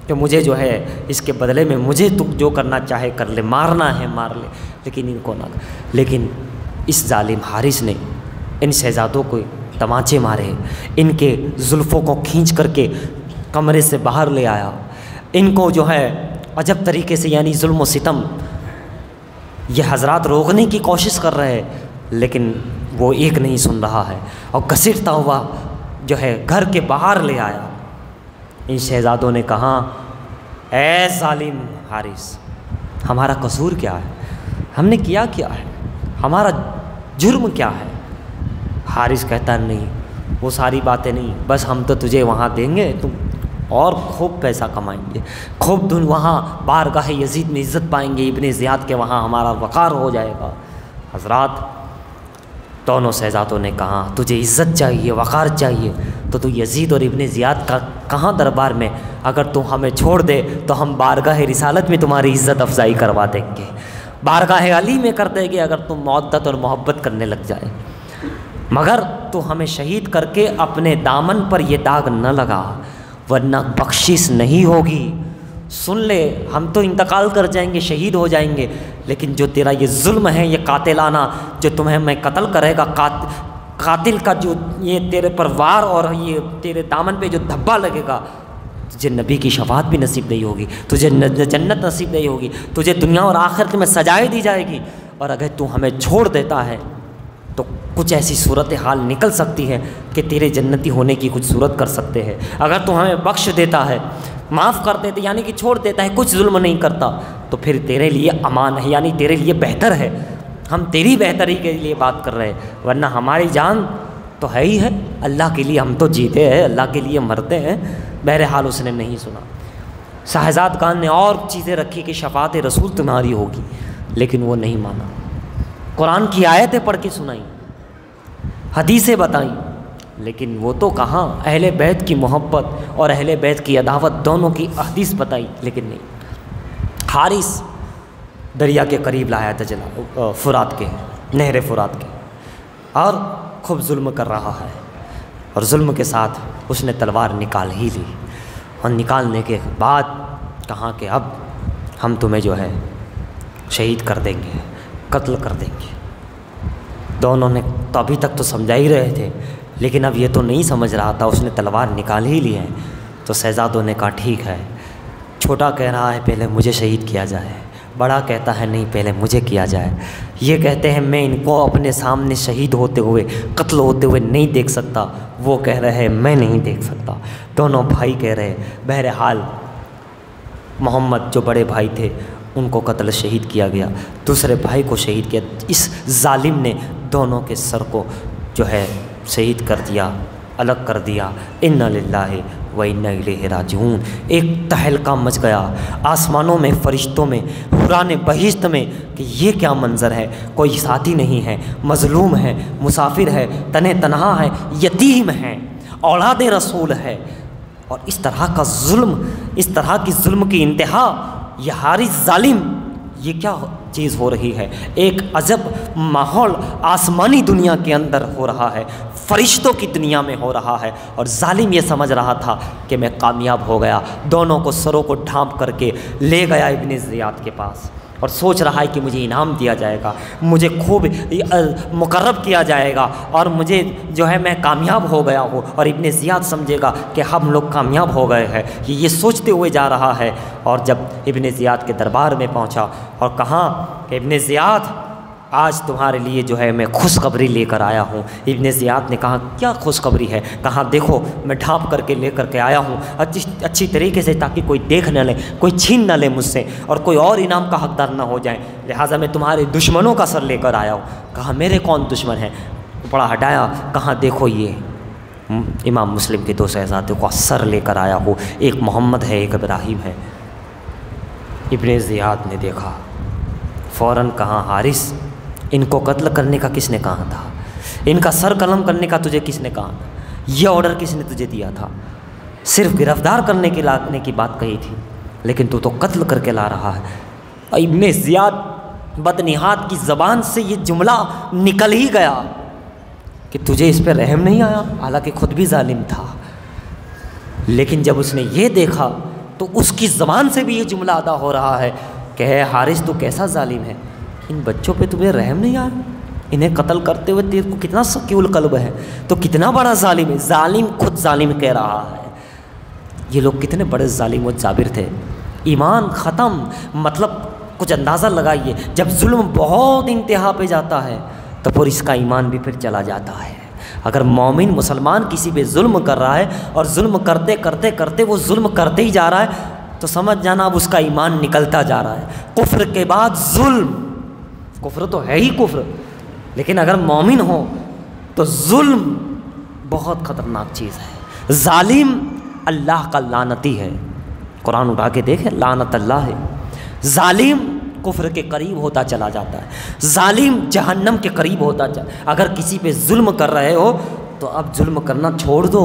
کہ مجھے جو ہے اس کے بدلے میں مجھے تو جو کرنا چاہے کر لے، مارنا ہے مار لے، لیکن ان کو نہ کر۔ لیکن اس ظالم حارث نے ان شہزادوں کو تمانچے مارے، ان کے زلفوں کو کھینچ کر کے کمرے سے باہر لے آیا، ان کو جو ہے عجب طریقے سے یعنی ظلم و ستم یہ حضرات روکنے کی کوشش کر رہے ہیں، لیکن وہ ایک نہیں سن رہا ہے، اور گھسیٹتا ہوا جو ہے گھر کے باہر لے آیا۔ ان شہزادوں نے کہا اے ظالم حارث، ہمارا قصور کیا ہے؟ ہم نے کیا ہے؟ ہمارا جرم کیا ہے؟ حارث کہتا نہیں، وہ ساری باتیں نہیں، بس ہم تو تجھے وہاں دیں گے، تم اور خوب پیسہ کمائیں گے، خوب وہاں بارگاہ یزید میں عزت پائیں گے، ابن زیاد کے وہاں ہمارا وقار ہو جائے گا۔ حضرات دونوں شہزادوں نے کہا تجھے عزت چاہیے، وقار چاہیے، تو یزید اور ابن زیاد کا کہاں دربار میں، اگر تو ہمیں چھوڑ دے تو ہم بارگاہ رسالت میں تمہاری عزت افزائی کروا دیں گے، بارگاہ علی میں کر دیں گے اگر تم مودت اور محبت کرنے لگ جائے، مگر تو ہمیں شہید کر کے اپنے دامن پر یہ داغ نہ لگا ورنہ بخشش نہیں ہوگی۔ سن لے، ہم تو انتقال کر جائیں گے، شہید ہو جائیں گے، لیکن جو تیرا یہ ظلم ہے، یہ قاتلانہ جو تمہیں میں قتل کرے گا، قاتل کا جو یہ تیرے پر وار اور یہ تیرے دامن پہ جو دھبا لگے گا، تجھے نبی کی شفاعت بھی نصیب نہیں ہوگی، تجھے جنت نصیب نہیں ہوگی، تجھے دنیا اور آخرت میں سجائے دی جائے گی، اور اگر تو ہمیں چھوڑ دیتا ہے تو کچھ ایسی صورتحال نکل سکتی ہے کہ تیرے جنتی ہونے کی کچھ صورت کر سکتے ہیں، اگر تو ہمیں بخش دیتا ہے، معاف کر دیتے یعنی کہ چھوڑ دیتا ہے، کچھ ظلم نہیں کرتا، تو پھر تیرے لیے امان ہے، یعنی تیرے لیے بہتر ہے، ہم تیری بہتری کے لیے بات کر رہے ہیں، ورنہ ہماری جان تو ہے ہی ہے، اللہ کے لیے ہم تو جیتے ہیں، اللہ کے لیے مرتے ہیں۔ بہرحال اس نے نہیں سنا۔ شہزاد خان نے اور چیزیں رکھی کہ شفاعت رسول تمہاری ہوگی، لیکن وہ نہیں مانا۔ قرآن کی آیتیں پڑھ کے سنائیں، حدیثیں بتائیں، لیکن وہ تو کہاں اہل بیت کی محبت اور اہل بیت کی عداوت دونوں کی حدیث بتائی، لیکن نہیں۔ حارث دریا کے قریب لایا تھا، فرات کے، نہر فرات کے، اور خوب ظلم کر رہا ہے، اور ظلم کے ساتھ اس نے تلوار نکال ہی لی، اور نکالنے کے بعد کہا کہ اب ہم تمہیں جو ہے شہید کر دیں گے، قتل کر دیں گے۔ دونوں نے تو ابھی تک تو سمجھا ہی رہے تھے، لیکن اب یہ تو نہیں سمجھ رہا تھا، اس نے تلوار نکال ہی لی ہے۔ تو شہزادوں نے کہا ٹھیک ہے، چھوٹا کہہ رہا ہے پہلے مجھے شہید کیا جائے، بڑا کہتا ہے نہیں پہلے مجھے کیا جائے۔ یہ کہتے ہیں میں ان کو اپنے سامنے شہید ہوتے ہوئے، قتل ہوتے ہوئے نہیں دیکھ سکتا، وہ کہہ رہے ہیں میں نہیں دیکھ سکتا، دونوں بھائی کہہ رہے۔ بہرحال محمد جو بڑے بھائی تھے ان کو قتل شہید کیا گیا، دوسرے بھائی کو شہید کیا۔ اس ظالم نے دونوں کے سر کو جو ہے شہید کر دیا، الگ کر دیا۔ انا للہ و انا الیہ راجعون۔ ایک تہلکہ مچ گیا آسمانوں میں، فرشتوں میں، حوران بہشت میں کہ یہ کیا منظر ہے، کوئی ساتھی نہیں ہے، مظلوم ہے، مسافر ہے، تنہا ہے، یتیم ہے، اولاد رسول ہے، اور اس طرح کا ظلم، اس طرح کی ظلم کی انتہا، یہ حارث ظالم، یہ کیا چیز ہو رہی ہے؟ ایک عجب ماحول آسمانی دنیا کے اندر ہو رہا ہے، فرشتوں کی دنیا میں ہو رہا ہے، اور ظالم یہ سمجھ رہا تھا کہ میں کامیاب ہو گیا۔ دونوں کو سروں کو ڈھانپ کر کے لے گیا ابن زیاد کے پاس، اور سوچ رہا ہے کہ مجھے انعام دیا جائے گا، مجھے خوب مقرب کیا جائے گا، اور مجھے جو ہے میں کامیاب ہو گیا ہوں، اور ابن زیاد سمجھے گا کہ ہم لوگ کامیاب ہو گئے ہیں، یہ سوچتے ہوئے جا رہا ہے۔ اور جب ابن زیاد کے دربار میں پہنچا اور کہا کہ ابن زیاد آج تمہارے لیے جو ہے میں خوشخبری لے کر آیا ہوں۔ ابن زیاد نے کہا کیا خوشخبری ہے؟ کہا دیکھو میں ڈھانپ کر کے لے کر کے آیا ہوں اچھی طریقے سے، تاکہ کوئی دیکھ نہ لے، کوئی چھین نہ لے مجھ سے، اور کوئی اور انعام کا حقدار نہ ہو جائے، لہٰذا میں تمہارے دشمنوں کا سر لے کر آیا ہوں۔ کہا میرے کون دشمن ہیں؟ بڑا ہٹایا، کہا دیکھو یہ امام مسلم کے دو شہزادوں کا سر لے کر آیا ہوں، ایک محمد ہے، ایک ابراہیم ہے۔ ابن زیاد نے دیکھا، فوراً کہا حارث ان کو قتل کرنے کا کس نے کہا تھا؟ ان کا سر قلم کرنے کا تجھے کس نے کہا تھا؟ یہ آرڈر کس نے تجھے دیا تھا؟ صرف گرفتار کرنے کی لانے کی بات کہی تھی، لیکن تو قتل کر کے لا رہا ہے۔ ابن زیاد بدنہاد کی زبان سے یہ جملہ نکل ہی گیا کہ تجھے اس پہ رحم نہیں آیا، حالانکہ خود بھی ظالم تھا، لیکن جب اس نے یہ دیکھا تو اس کی زبان سے بھی یہ جملہ ادا ہو رہا ہے کہ اے حارث تو کیسا ظالم ہے، ان بچوں پہ تمہیں رحم نہیں آیا، انہیں قتل کرتے ہوئے تیرے کو کتنا سکی القلب ہے، تو کتنا بڑا ظالم ہے۔ ظالم خود ظالم کہہ رہا ہے۔ یہ لوگ کتنے بڑے ظالم و جابر تھے، ایمان ختم۔ مطلب کچھ اندازہ لگائیے، جب ظلم بہت انتہا پہ جاتا ہے تو پھر اس کا ایمان بھی پھر چلا جاتا ہے۔ اگر مومن مسلمان کسی پہ ظلم کر رہا ہے اور ظلم کرتے کرتے کرتے وہ ظلم کرتے ہی جا رہا ہے تو سمجھ جانا اب اس کا ایمان نکلتا جا رہا ہے۔ کفر کے بعد ظلم، کفر تو ہے ہی کفر، لیکن اگر مومن ہو تو ظلم بہت خطرناک چیز ہے۔ ظالم اللہ کا لعنتی ہے۔ قرآن اٹھا کے دیکھیں، لعنت اللہ ہے۔ ظالم کفر کے قریب ہوتا چلا جاتا ہے، ظالم جہنم کے قریب ہوتا اگر کسی پہ ظلم کر رہے ہو تو اب ظلم کرنا چھوڑ دو،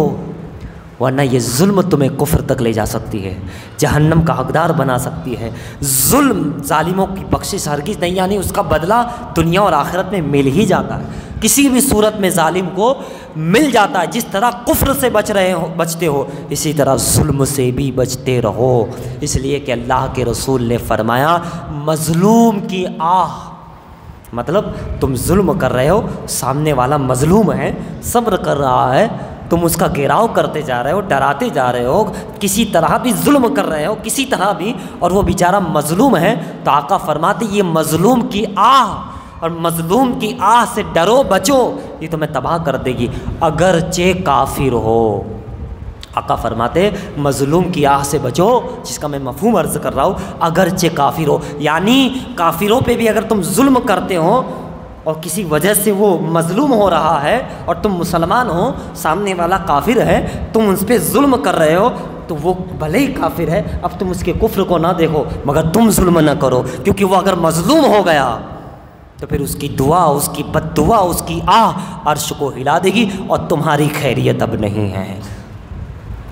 ورنہ یہ ظلم تمہیں کفر تک لے جا سکتی ہے، جہنم کا حقدار بنا سکتی ہے۔ ظلم ظالموں کی بخشش ہرگز نہیں، یعنی اس کا بدلہ دنیا اور آخرت میں مل ہی جاتا ہے، کسی بھی صورت میں ظالم کو مل جاتا ہے۔ جس طرح کفر سے بچتے ہو اسی طرح ظلم سے بھی بچتے رہو، اس لیے کہ اللہ کے رسول نے فرمایا مظلوم کی آہ، مطلب تم ظلم کر رہے ہو، سامنے والا مظلوم ہے، صبر کر رہا ہے، تم اس کا گھیراؤ کرتے جا رہے ہو، ڈراتے جا رہے ہو، کسی طرح بھی ظلم کر رہے ہو، کسی طرح بھی، اور وہ بیچارہ مظلوم ہے، تو آقا فرماتے یہ مظلوم کی آہ، اور مظلوم کی آہ سے ڈرو بچو، یہ تمہیں تباہ کر دے گی اگرچہ کافر ہو۔ آقا فرماتے مظلوم کی آہ سے بچو، جس کا میں مفہوم عرض کر رہا ہوں، اگرچہ کافر ہو، یعنی کافروں پہ بھی اگر تم ظلم کرتے ہو اور کسی وجہ سے وہ مظلوم ہو رہا ہے اور تم مسلمان ہو، سامنے والا کافر ہے، تم اس پہ ظلم کر رہے ہو، تو وہ بھلے ہی کافر ہے، اب تم اس کے کفر کو نہ دیکھو مگر تم ظلم نہ کرو، کیونکہ وہ اگر مظلوم ہو گیا تو پھر اس کی دعا، اس کی بد دعا، اس کی آہ عرش کو ہلا دے گی اور تمہاری خیریت اب نہیں ہے۔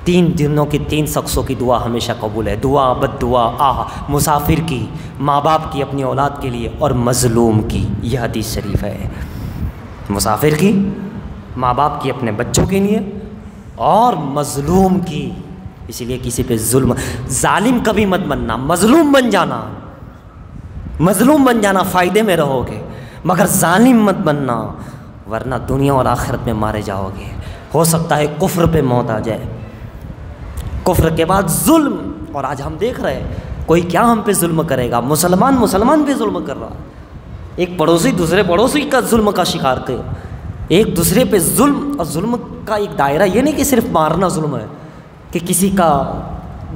3 دنوں کی 3 شخصوں کی دعا ہمیشہ قبول ہے، دعا، بد دعا، آہ، مسافر کی، ماں باپ کی اپنی اولاد کے لیے، اور مظلوم کی، یہ حدیث شریف ہے، مسافر کی، ماں باپ کی اپنے بچوں کے لیے، اور مظلوم کی، اسی لیے کسی پہ ظلم، ظالم کبھی مت بننا، مظلوم بن جانا، مظلوم بن جانا فائدے میں رہو گے، مگر ظالم مت بننا ورنہ دنیا اور آخرت میں مارے جاؤ گے، ہو سکتا ہے کفر پہ موت آ جائے، کفر کے بعد ظلم۔ اور آج ہم دیکھ رہے ہیں کوئی کیا ہم پہ ظلم کرے گا، مسلمان پہ ظلم کر رہا، ایک پڑوسی دوسرے پڑوسی کا ظلم کا شکار کر، ایک دوسرے پہ ظلم، اور ظلم کا ایک دائرہ یہ نہیں کہ صرف مارنا ظلم ہے، کہ کسی کا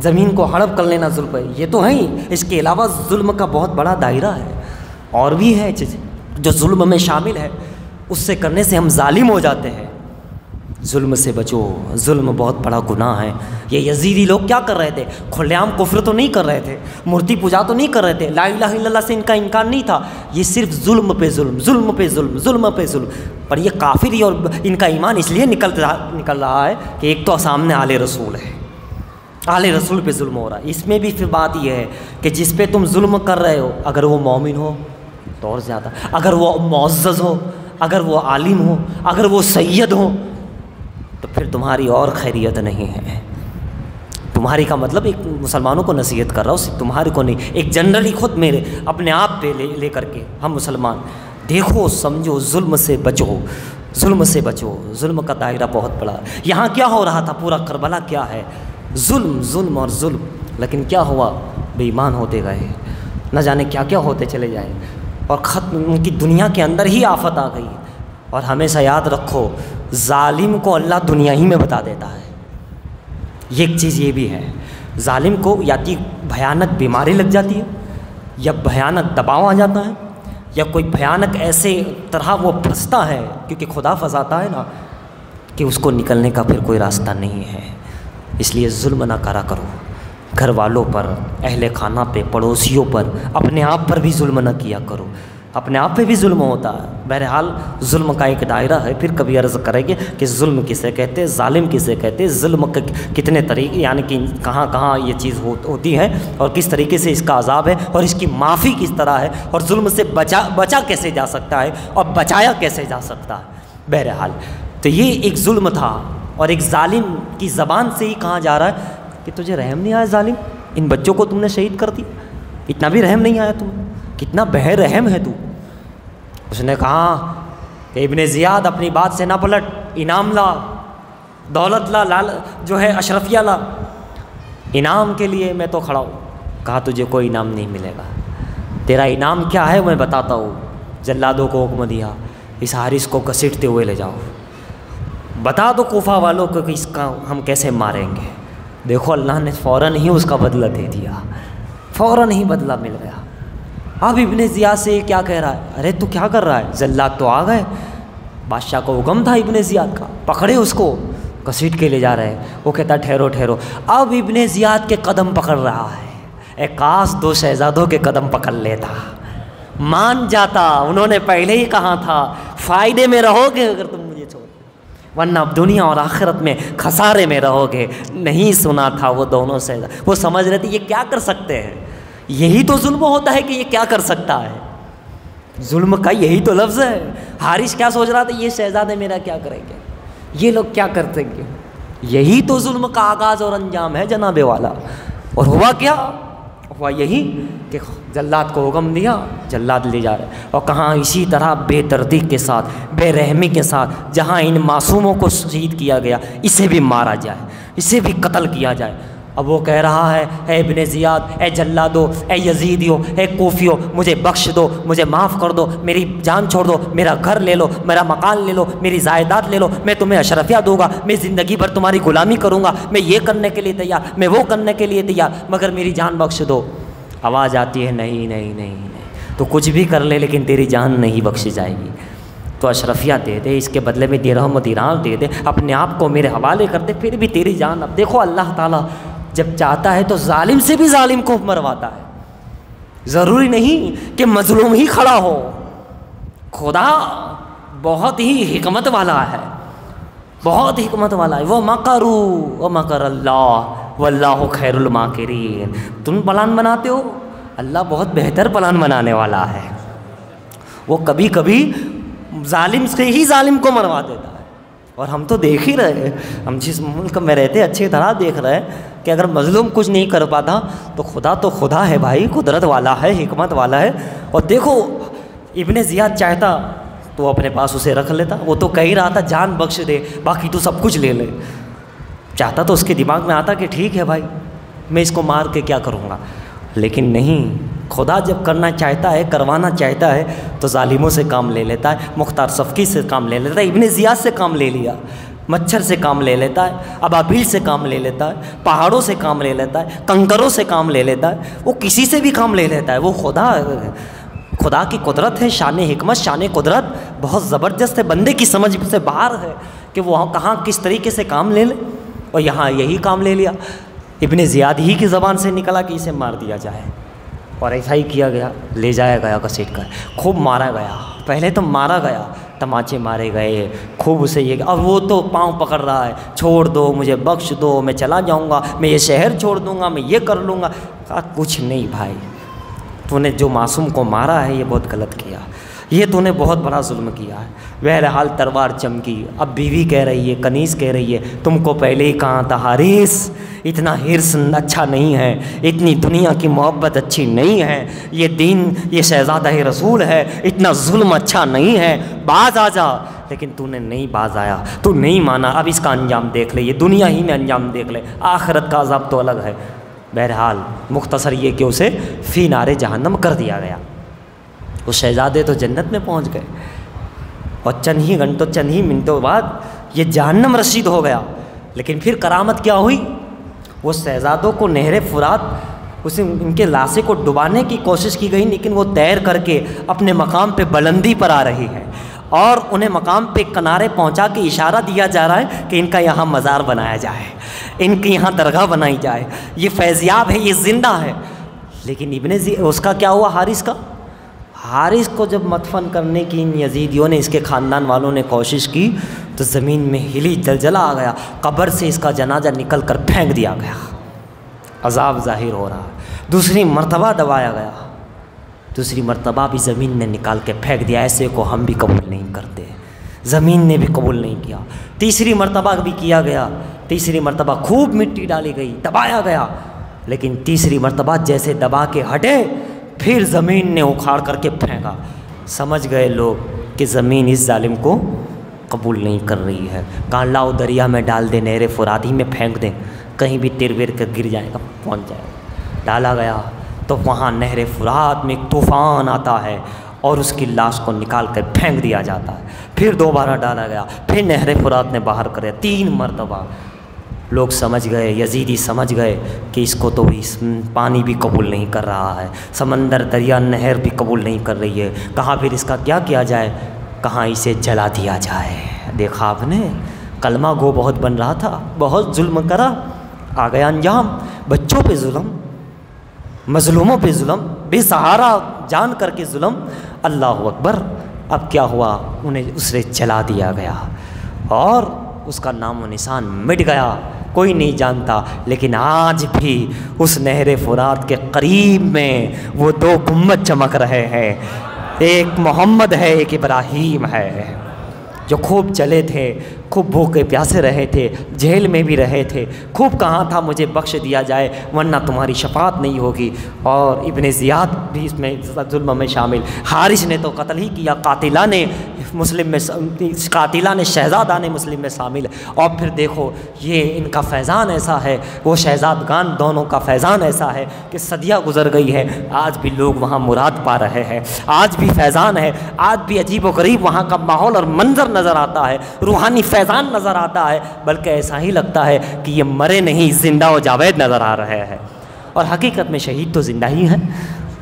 زمین کو ہڑپ کر لینا ظلم ہے، یہ تو ہے ہی، اس کے علاوہ ظلم کا بہت بڑا دائرہ ہے، اور بھی ہے چیزیں جو ظلم میں شامل ہے، اس سے کرنے سے ہم ظالم ہو جاتے ہیں۔ ظلم سے بچو، ظلم بہت بڑا گناہ ہے۔ یہ یزیدی لوگ کیا کر رہے تھے؟ کھلے عام کفر تو نہیں کر رہے تھے، مورتی پوجا تو نہیں کر رہے تھے، لا الہ الا اللہ سے ان کا انکار نہیں تھا، یہ صرف ظلم پہ ظلم، ظلم پہ ظلم، ظلم پہ ظلم، پر یہ کافر ہی، اور ان کا ایمان اس لیے نکل رہا ہے کہ ایک تو سامنے آل رسول ہے، آل رسول پہ ظلم ہو رہا ہے۔ اس میں بھی پھر بات یہ ہے کہ جس پہ تم ظلم کر رہے ہو اگر وہ مومن ہو تو اور زیادہ، اگر وہ معزز ہو، اگر وہ عالم ہو، اگر وہ سید ہو، تو پھر تمہاری اور خیریت نہیں ہے۔ تمہاری کا مطلب ایک مسلمانوں کو نصیحت کر رہا ہوں، صرف تمہاری کو نہیں، ایک جنرلی خود میرے اپنے آپ پہ لے کر کے ہم مسلمان دیکھو سمجھو، ظلم سے بچو، ظلم سے بچو، ظلم کا دائرہ بہت بڑا ہے۔ یہاں کیا ہو رہا تھا؟ پورا کربلا کیا ہے؟ ظلم، ظلم اور ظلم، لیکن کیا ہوا؟ بے ایمان ہوتے گئے، نہ جانے کیا کیا ہوتے چلے جائیں، اور ختم ان کی دنیا کے اندر ہی آفت آ گئی۔ اور ہمیشہ یاد رکھو ظالم کو اللہ دنیا ہی میں بتا دیتا ہے، یہ ایک چیز یہ بھی ہے، ظالم کو یا کہ بھیانک بیماری لگ جاتی ہے، یا بھیانک دباؤ آ جاتا ہے، یا کوئی بھیانک ایسے طرح وہ پھنستا ہے، کیونکہ خدا پھنساتا ہے نا، کہ اس کو نکلنے کا پھر کوئی راستہ نہیں ہے۔ اس لیے ظلم نہ کرا کرو، گھر والوں پر، اہل خانہ پہ، پڑوسیوں پر، اپنے آپ پر بھی ظلم نہ کیا کرو، اپنے آپ پہ بھی ظلم ہوتا ہے۔ بہرحال ظلم کا ایک دائرہ ہے، پھر کبھی عرض کریں گے کہ ظلم کسے کہتے، ظالم کسے کہتے، ظلم کے کتنے طریقے، یعنی کہ کہاں کہاں یہ چیز ہوتی ہے، اور کس طریقے سے اس کا عذاب ہے، اور اس کی معافی کس طرح ہے، اور ظلم سے بچا کیسے جا سکتا ہے، اور بچایا کیسے جا سکتا ہے۔ بہرحال تو یہ ایک ظلم تھا، اور ایک ظالم کی زبان سے ہی کہا جا رہا ہے کہ تجھے رحم نہیں آیا ظالم، ان بچوں کو تم نے شہید کر دی، اتنا بھی رحم نہیں آیا تمہیں، کتنا بے رحم ہے تو۔ اس نے کہا کہ ابن زیاد اپنی بات سے نہ پلٹ، انعام لا، دولت لا، جو ہے اشرفیہ لا، انعام کے لیے میں تو کھڑا ہوں۔ کہا تجھے کوئی انعام نہیں ملے گا، تیرا انعام کیا ہے میں بتاتا ہوں۔ جلادوں کو حکم دیا اس حارث کو گھسیٹتے ہوئے لے جاؤ، بتا دو کوفہ والوں کو کہ اس کا ہم کیسے ماریں گے۔ دیکھو اللہ نے فوراً ہی اس کا بدلہ دے دیا، فوراً ہی بدلہ مل گیا۔ اب ابن زیاد سے کیا کہہ رہا ہے؟ ارے تو کیا کر رہا ہے؟ جلاد تو آ گئے، بادشاہ کو حکم تھا ابن زیاد کا، پکڑے اس کو، گھسیٹ کے لے جا رہے ہیں. وہ کہتا ٹھہرو ٹھہرو. اب ابن زیاد کے قدم پکڑ رہا ہے. اے کاش 2 شہزادوں کے قدم پکڑ لیتا, مان جاتا. انہوں نے پہلے ہی کہا تھا فائدے میں رہو گے اگر تم مجھے چھوڑ دو, ورنہ اب دنیا اور آخرت میں خسارے میں رہو گے. نہیں سنا تھا وہ دونوں شہزادے. وہ سمجھ رہے تھے یہ کیا کر سکتے ہیں, یہی تو ظلم ہوتا ہے کہ یہ کیا کر سکتا ہے. ظلم کا یہی تو لفظ ہے. حارث کیا سوچ رہا تھا, یہ شہزادے میرا کیا کریں گے, یہ لوگ کیا کرتے گے. یہی تو ظلم کا آغاز اور انجام ہے جناب والا. اور ہوا کیا, ہوا یہی کہ جلاد کو حکم دیا, جلاد لے جا رہے. اور کہاں اسی طرح بے دردی کے ساتھ, بے رحمی کے ساتھ, جہاں ان معصوموں کو شہید کیا گیا اسے بھی مارا جائے, اسے بھی قتل کیا جائے. اب وہ کہہ رہا ہے اے ابن زیاد, اے جلادو, اے یزیدیو, اے کوفیو, مجھے بخش دو, مجھے معاف کر دو, میری جان چھوڑ دو, میرا گھر لے لو, میرا مکان لے لو, میری جائیداد لے لو, میں تمہیں اشرفیہ دوں گا, میں زندگی بھر تمہاری غلامی کروں گا, میں یہ کرنے کے لیے تیار, میں وہ کرنے کے لیے تیار, مگر میری جان بخش دو. آواز آتی ہے نہیں نہیں نہیں نہیں, تو کچھ بھی کر لے لیکن تیری جان نہیں بخشی جائے گی. تو اشرفیہ دے دے, اس کے بدلے میں درہم و دینار دے دے, اپنے آپ کو میرے حوالے کر دے, پھر بھی تیری جان. اب دیکھو اللہ تعالیٰ جب چاہتا ہے تو ظالم سے بھی ظالم کو مرواتا ہے. ضروری نہیں کہ مظلوم ہی کھڑا ہو. خدا بہت ہی حکمت والا ہے, بہت حکمت والا ہے. وہ مکروا ومکر اللہ واللہ خیر الماکرین. تم پلان بناتے ہو, اللہ بہت بہتر پلان بنانے والا ہے. وہ کبھی کبھی ظالم سے ہی ظالم کو مروا دیتا ہے. اور ہم تو دیکھ ہی رہے ہیں, ہم جس ملک میں رہتے اچھی طرح دیکھ رہے ہیں کہ اگر مظلوم کچھ نہیں کر پاتا تو خدا ہے بھائی, قدرت والا ہے, حکمت والا ہے. اور دیکھو ابن زیاد چاہتا تو اپنے پاس اسے رکھ لیتا. وہ تو کہہ رہا تھا جان بخش دے, باقی تو سب کچھ لے لے. چاہتا تو اس کے دماغ میں آتا کہ ٹھیک ہے بھائی, میں اس کو مار کے کیا کروں گا. لیکن نہیں, خدا جب کرنا چاہتا ہے, کروانا چاہتا ہے تو ظالموں سے کام لے لیتا ہے. مختار صفقی سے کام لے لیتا ہے, ابن زیاد سے کام لے لیا, مچھر سے کام لے لیتا ہے, ابابیل سے کام لے لیتا ہے, پہاڑوں سے کام لے لیتا ہے, کنکروں سے کام لے لیتا ہے. وہ کسی سے بھی کام لے لیتا ہے. وہ خدا کی قدرت ہے, شان حکمت, شان قدرت بہت زبردست ہے. بندے کی سمجھ سے باہر ہے کہ وہ کہاں کس طریقے سے کام لے لے. اور یہاں یہی کام لے لیا. ابن زیاد ہی کی زبان سے نکلا کہ اسے مار دیا جائے, اور ایسا ہی کیا گیا. لے جایا گیا گھسیٹ کر, خوب مارا گیا. پہلے تو مارا گیا, تماچے مارے گئے خوب اسے. یہ اور وہ تو پاؤں پکڑ رہا ہے, چھوڑ دو, مجھے بخش دو, میں چلا جاؤں گا, میں یہ شہر چھوڑ دوں گا, میں یہ کر لوں گا. کہا کچھ نہیں بھائی, تو نے جو معصوم کو مارا ہے یہ بہت غلط کیا, یہ تو نے بہت بڑا ظلم کیا ہے. بہرحال تلوار چمکی. اب بیوی کہہ رہی ہے, کنیز کہہ رہی ہے, تم کو پہلے ہی کہا تھا حارث, اتنا حرص اچھا نہیں ہے, اتنی دنیا کی محبت اچھی نہیں ہے, یہ دین, یہ شہزادہ رسول ہے, اتنا ظلم اچھا نہیں ہے, باز آ جا. لیکن تو نے نہیں باز آیا, تو نہیں مانا. اب اس کا انجام دیکھ لے, یہ دنیا ہی میں انجام دیکھ لے, آخرت کا عذاب تو الگ ہے. بہرحال مختصر یہ کہ اسے فی نار جہنم کر دیا گیا. وہ شہزادے تو جنت میں پہنچ گئے, اور چند ہی گھنٹوں, چند ہی منٹوں بعد یہ جہنم رسید ہو گیا. لیکن پھر کرامت کیا ہوئی, وہ شہزادوں کو نہر فرات, اسے ان کے لاشیں کو ڈبانے کی کوشش کی گئی, لیکن وہ تیر کر کے اپنے مقام پہ بلندی پر آ رہی ہے, اور انہیں مقام پہ کنارے پہنچا کے اشارہ دیا جا رہا ہے کہ ان کا یہاں مزار بنایا جائے, ان کی یہاں درگاہ بنائی جائے. یہ فیضیاب ہے, یہ زندہ ہے. لیکن اس کا کیا ہوا, حارث کا. حارث کو جب مدفن کرنے کی ان یزیدیوں نے, اس کے خاندان والوں نے کوشش کی تو زمین میں ہلی, زلزلہ آ گیا, قبر سے اس کا جنازہ نکل کر پھینک دیا گیا. عذاب ظاہر ہو رہا. دوسری مرتبہ دبایا گیا, دوسری مرتبہ بھی زمین نے نکال کے پھینک دیا. ایسے کو ہم بھی قبول نہیں کرتے, زمین نے بھی قبول نہیں کیا. تیسری مرتبہ بھی کیا گیا, تیسری مرتبہ خوب مٹی ڈالی گئی, دبایا گیا. لیکن تیسری مرتبہ جیسے دبا کے ہٹے, پھر زمین نے اکھاڑ کر کے پھینکا. سمجھ گئے لوگ کہ زمین اس ظالم کو قبول نہیں کر رہی ہے. کہاں لاؤ دریا میں ڈال دیں, نہر فرات ہی میں پھینک دیں, کہیں بھی تیر ویر کر گر جائے گا, پہنچ جائے گا. ڈالا گیا تو وہاں نہر فرات میں ایک طوفان آتا ہے, اور اس کی لاش کو نکال کر پھینک دیا جاتا ہے. پھر دوبارہ ڈالا گیا, پھر نہر فرات نے باہر کرے. 3 مرتبہ. لوگ سمجھ گئے, یزیدی سمجھ گئے کہ اس کو تو اس پانی بھی قبول نہیں کر رہا ہے, سمندر, دریا, نہر بھی قبول نہیں کر رہی ہے. کہاں پھر اس کا کیا کیا جائے, کہاں اسے جلا دیا جائے. دیکھا آپ نے, کلمہ گو بہت بن رہا تھا، بہت ظلم کرا، آ گیا انجام، بچوں پہ ظلم، مظلوموں پہ ظلم، بے سہارا جان کر کے ظلم، اللہ اکبر۔ اب کیا ہوا، انہیں اسے جلا دیا گیا اور اس کا نام و نشان مٹ گیا، کوئی نہیں جانتا۔ لیکن آج بھی اس نہر فرات کے قریب میں وہ دو گنبد چمک رہے ہیں، ایک محمد ہے، ایک ابراہیم ہے، جو خوب چلے تھے، خوب بھوکے پیاسے رہے تھے، جیل میں بھی رہے تھے، خوب کہا تھا مجھے بخش دیا جائے ورنہ تمہاری شفاعت نہیں ہوگی۔ اور ابن زیاد بھی اس میں ظلم میں شامل، حارث نے تو قتل ہی کیا، قاتلان شہزادہ نے مسلم میں شامل۔ اور پھر دیکھو یہ ان کا فیضان ایسا ہے، وہ شہزادگان دونوں کا فیضان ایسا ہے کہ صدیاں گزر گئی ہے، آج بھی لوگ وہاں مراد پا رہے ہیں، آج بھی فیضان ہے، آج بھی عجیب و غریب وہاں کا ماحول اور منظر نظر آتا ہے، روحانی فیضان نظر آتا ہے، بلکہ ایسا ہی لگتا ہے کہ یہ مرے نہیں، زندہ و جاوید نظر آ رہے ہیں۔ اور حقیقت میں شہید تو زندہ ہی ہیں،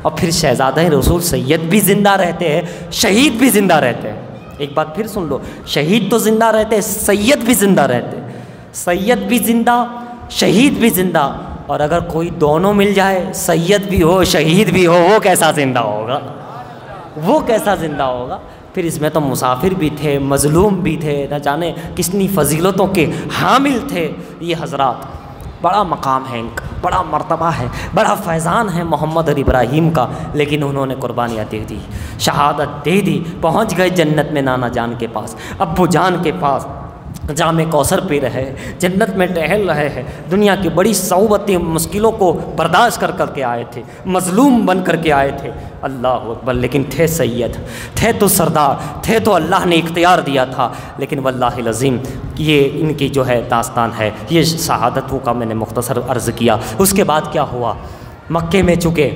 اور پھر شہزادہ رسول سید بھی زندہ رہتے ہیں، شہید بھی زندہ رہتے ہیں۔ ایک بات پھر سن لو، شہید تو زندہ رہتے ہیں، سید بھی زندہ رہتے ہیں، سید بھی زندہ، شہید بھی زندہ۔ اور اگر کوئی دونوں مل جائے، سید بھی ہو شہید بھی ہو، وہ کیسا زندہ ہوگا، وہ کیسا زندہ ہوگا۔ پھر اس میں تو مسافر بھی تھے، مظلوم بھی تھے، نہ جانے کتنی فضیلتوں کے حامل تھے یہ حضرات۔ بڑا مقام ہے ان کا، بڑا مرتبہ ہے، بڑا فیضان ہے محمد اور ابراہیم کا، لیکن انہوں نے قربانیاں دے دی، شہادت دے دی، پہنچ گئے جنت میں نانا جان کے پاس، ابو جان کے پاس، جام کوثر پی رہے ہیں، جنت میں ٹہل رہے ہیں، دنیا کی بڑی صعوبتیں مشکلوں کو برداشت کر کے آئے تھے، مظلوم بن کر کے آئے تھے، اللہ اکبر۔ لیکن تھے سید، تھے تو سردار، تھے تو اللہ نے اختیار دیا تھا۔ لیکن واللہ العظیم یہ ان کی جو ہے داستان ہے، یہ شہادتوں کا میں نے مختصر عرض کیا۔ اس کے بعد کیا ہوا، مکے میں چکے،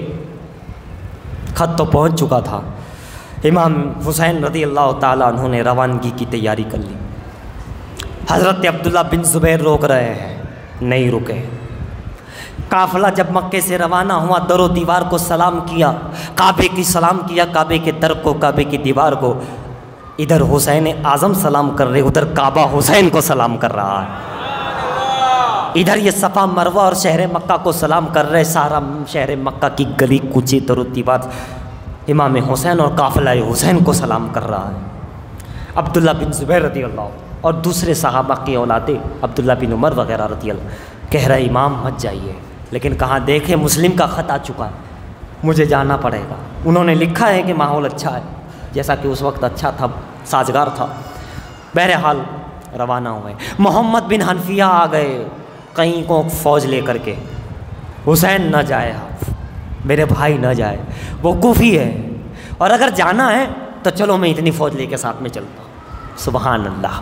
خط تو پہنچ چکا تھا، امام حسین رضی اللہ تعالیٰ عنہ نے روانگی کی تیاری کر لی۔ حضرت عبداللہ بن زبیر روک رہے ہیں، نہیں رکے۔ قافلہ جب مکے سے روانہ ہوا، در و دیوار کو سلام کیا، کعبے کی سلام کیا، کعبے کے در کو، کعبے کی دیوار کو۔ ادھر حسین اعظم سلام کر رہے، ادھر کعبہ حسین کو سلام کر رہا ہے۔ ادھر یہ صفا مروہ اور شہر مکہ کو سلام کر رہے، سارا شہر مکہ کی گلی کوچے در و دیوار امام حسین اور قافلہ حسین کو سلام کر رہا ہے۔ عبداللہ بن زبیر رضی اللہ اور دوسرے صحابہ کی اولادیں، عبداللہ بن عمر وغیرہ رضی اللہ، کہہ رہے امام مت جائیے، لیکن کہاں دیکھیں مسلم کا خط آ چکا ہے، مجھے جانا پڑے گا۔ انہوں نے لکھا ہے کہ ماحول اچھا ہے، جیسا کہ اس وقت اچھا تھا، سازگار تھا۔ بہرحال روانہ ہوئے، محمد بن حنفیہ آ گئے کہیں کو فوج لے کر کے، حسین نہ جائے، میرے بھائی نہ جائے، وہ کوفی ہے، اور اگر جانا ہے تو چلو میں اتنی فوج لے کے ساتھ میں چلتا ہوں۔ سبحان اللہ،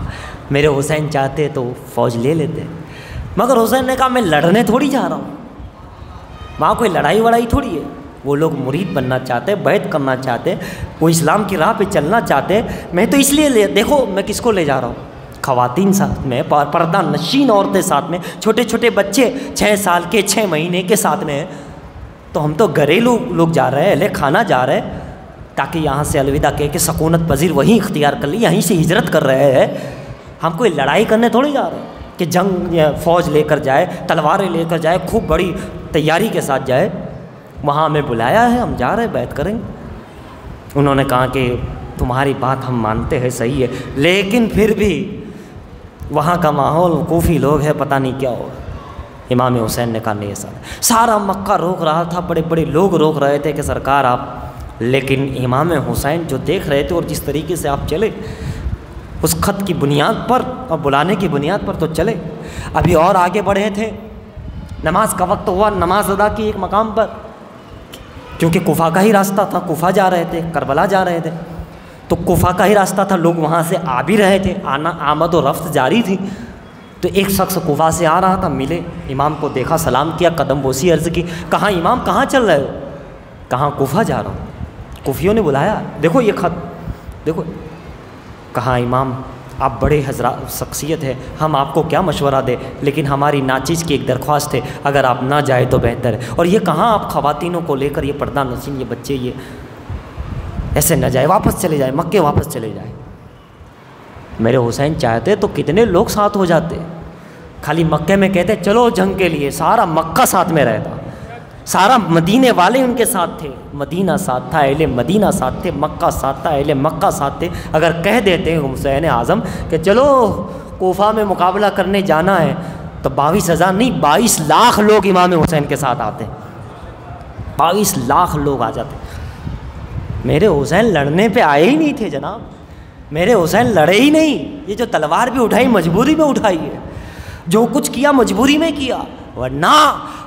میرے حسین چاہتے تو فوج لے لیتے، مگر حسین نے کہا میں لڑنے تھوڑی جا رہا ہوں، وہاں کوئی لڑائی وڑائی تھوڑی ہے۔ وہ لوگ مرید بننا چاہتے، بیعت کرنا چاہتے، وہ اسلام کی راہ پہ چلنا چاہتے، میں تو اس لیے دیکھو میں کس کو لے جا رہا ہوں، خواتین ساتھ میں، پردہ نشین عورتیں ساتھ میں، چھوٹے چھوٹے بچے 6 سال کے 6 مہینے کے ساتھ میں، تو ہم تو گھریلو لوگ جا رہے ہیں، اہل خانہ جا رہے ہیں، تاکہ یہاں سے الوداع کہہ کے سکونت پذیر وہیں اختیار کر لی، یہیں سے ہجرت کر رہے ہیں، ہم کوئی لڑائی کرنے تھوڑی جا رہے ہیں کہ جنگ یا فوج لے کر جائے، تلواریں لے کر جائے، خوب بڑی تیاری کے ساتھ جائے، وہاں ہمیں بلایا ہے، ہم جا رہے ہیں، بیعت کریں گے۔ انہوں نے کہا کہ تمہاری بات ہم مانتے ہیں، صحیح ہے، لیکن پھر بھی وہاں کا ماحول، کوفی لوگ ہیں، پتہ نہیں کیا ہوگا۔ امام حسین نے کہا نہیں سارا مکہ روک رہا تھا، بڑے بڑے لوگ روک رہے تھے کہ سرکار آپ، لیکن امام حسین جو دیکھ رہے تھے اور جس طریقے سے آپ چلے اس خط کی بنیاد پر اور بلانے کی بنیاد پر تو چلے۔ ابھی اور آگے بڑھے تھے، نماز کا وقت ہوا، نماز ادا کی ایک مقام پر، کیونکہ کوفہ کا ہی راستہ تھا، کوفہ جا رہے تھے، کربلا جا رہے تھے، تو کوفہ کا ہی راستہ تھا، لوگ وہاں سے آ بھی رہے تھے، آمد و رفت جاری تھی۔ تو ایک شخص کوفہ سے آ رہا تھا، ملے، امام کو دیکھا، سلام کیا، قدم بوسی عرض کی، کہاں امام کہاں چل رہے ہو؟ کہاں کوفہ جا رہا ہوں۔ کوفیوں نے بلایا، دیکھو یہ خط دیکھو۔ کہا امام آپ بڑے حضرات شخصیت ہے، ہم آپ کو کیا مشورہ دیں، لیکن ہماری ناچیز کی ایک درخواست ہے، اگر آپ نہ جائے تو بہتر ہے۔ اور یہ کہاں آپ خواتینوں کو لے کر، یہ پردہ نشین، یہ بچے، یہ ایسے نہ جائے، واپس چلے جائے، مکے واپس چلے جائے۔ میرے حسین چاہتے تو کتنے لوگ ساتھ ہو جاتے. خالی مکے میں کہتے چلو جنگ کے لیے، سارا مکہ ساتھ میں رہتا، سارا مدینے والے ان کے ساتھ تھے، مدینہ ساتھ تھا، اہل مدینہ ساتھ تھے، مکہ ساتھ تھا، اہل مکہ ساتھ تھے. اگر کہہ دیتے حسین اعظم کہ چلو کوفہ میں مقابلہ کرنے جانا ہے تو 22,000 نہیں 22 لاکھ لوگ امام حسین کے ساتھ آتے، 22 لاکھ لوگ آ جاتے. میرے حسین لڑنے پہ آئے ہی نہیں تھے جناب، میرے حسین لڑے ہی نہیں. یہ جو تلوار بھی اٹھائی مجبوری میں اٹھائی ہے، جو کچھ کیا مجبوری میں کیا. ورنہ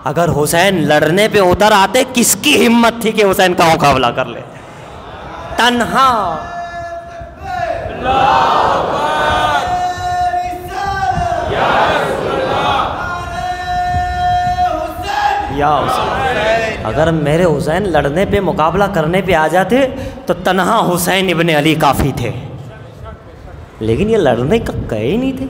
اگر حسین لڑنے پہ اتر آتے کس کی ہمت تھی کہ حسین کا مقابلہ کر لے تنہا. یا حسین، اگر میرے حسین لڑنے پہ مقابلہ کرنے پہ آ جاتے تو تنہا حسین ابن علی کافی تھے. لیکن یہ لڑنے کا گئے ہی نہیں تھے.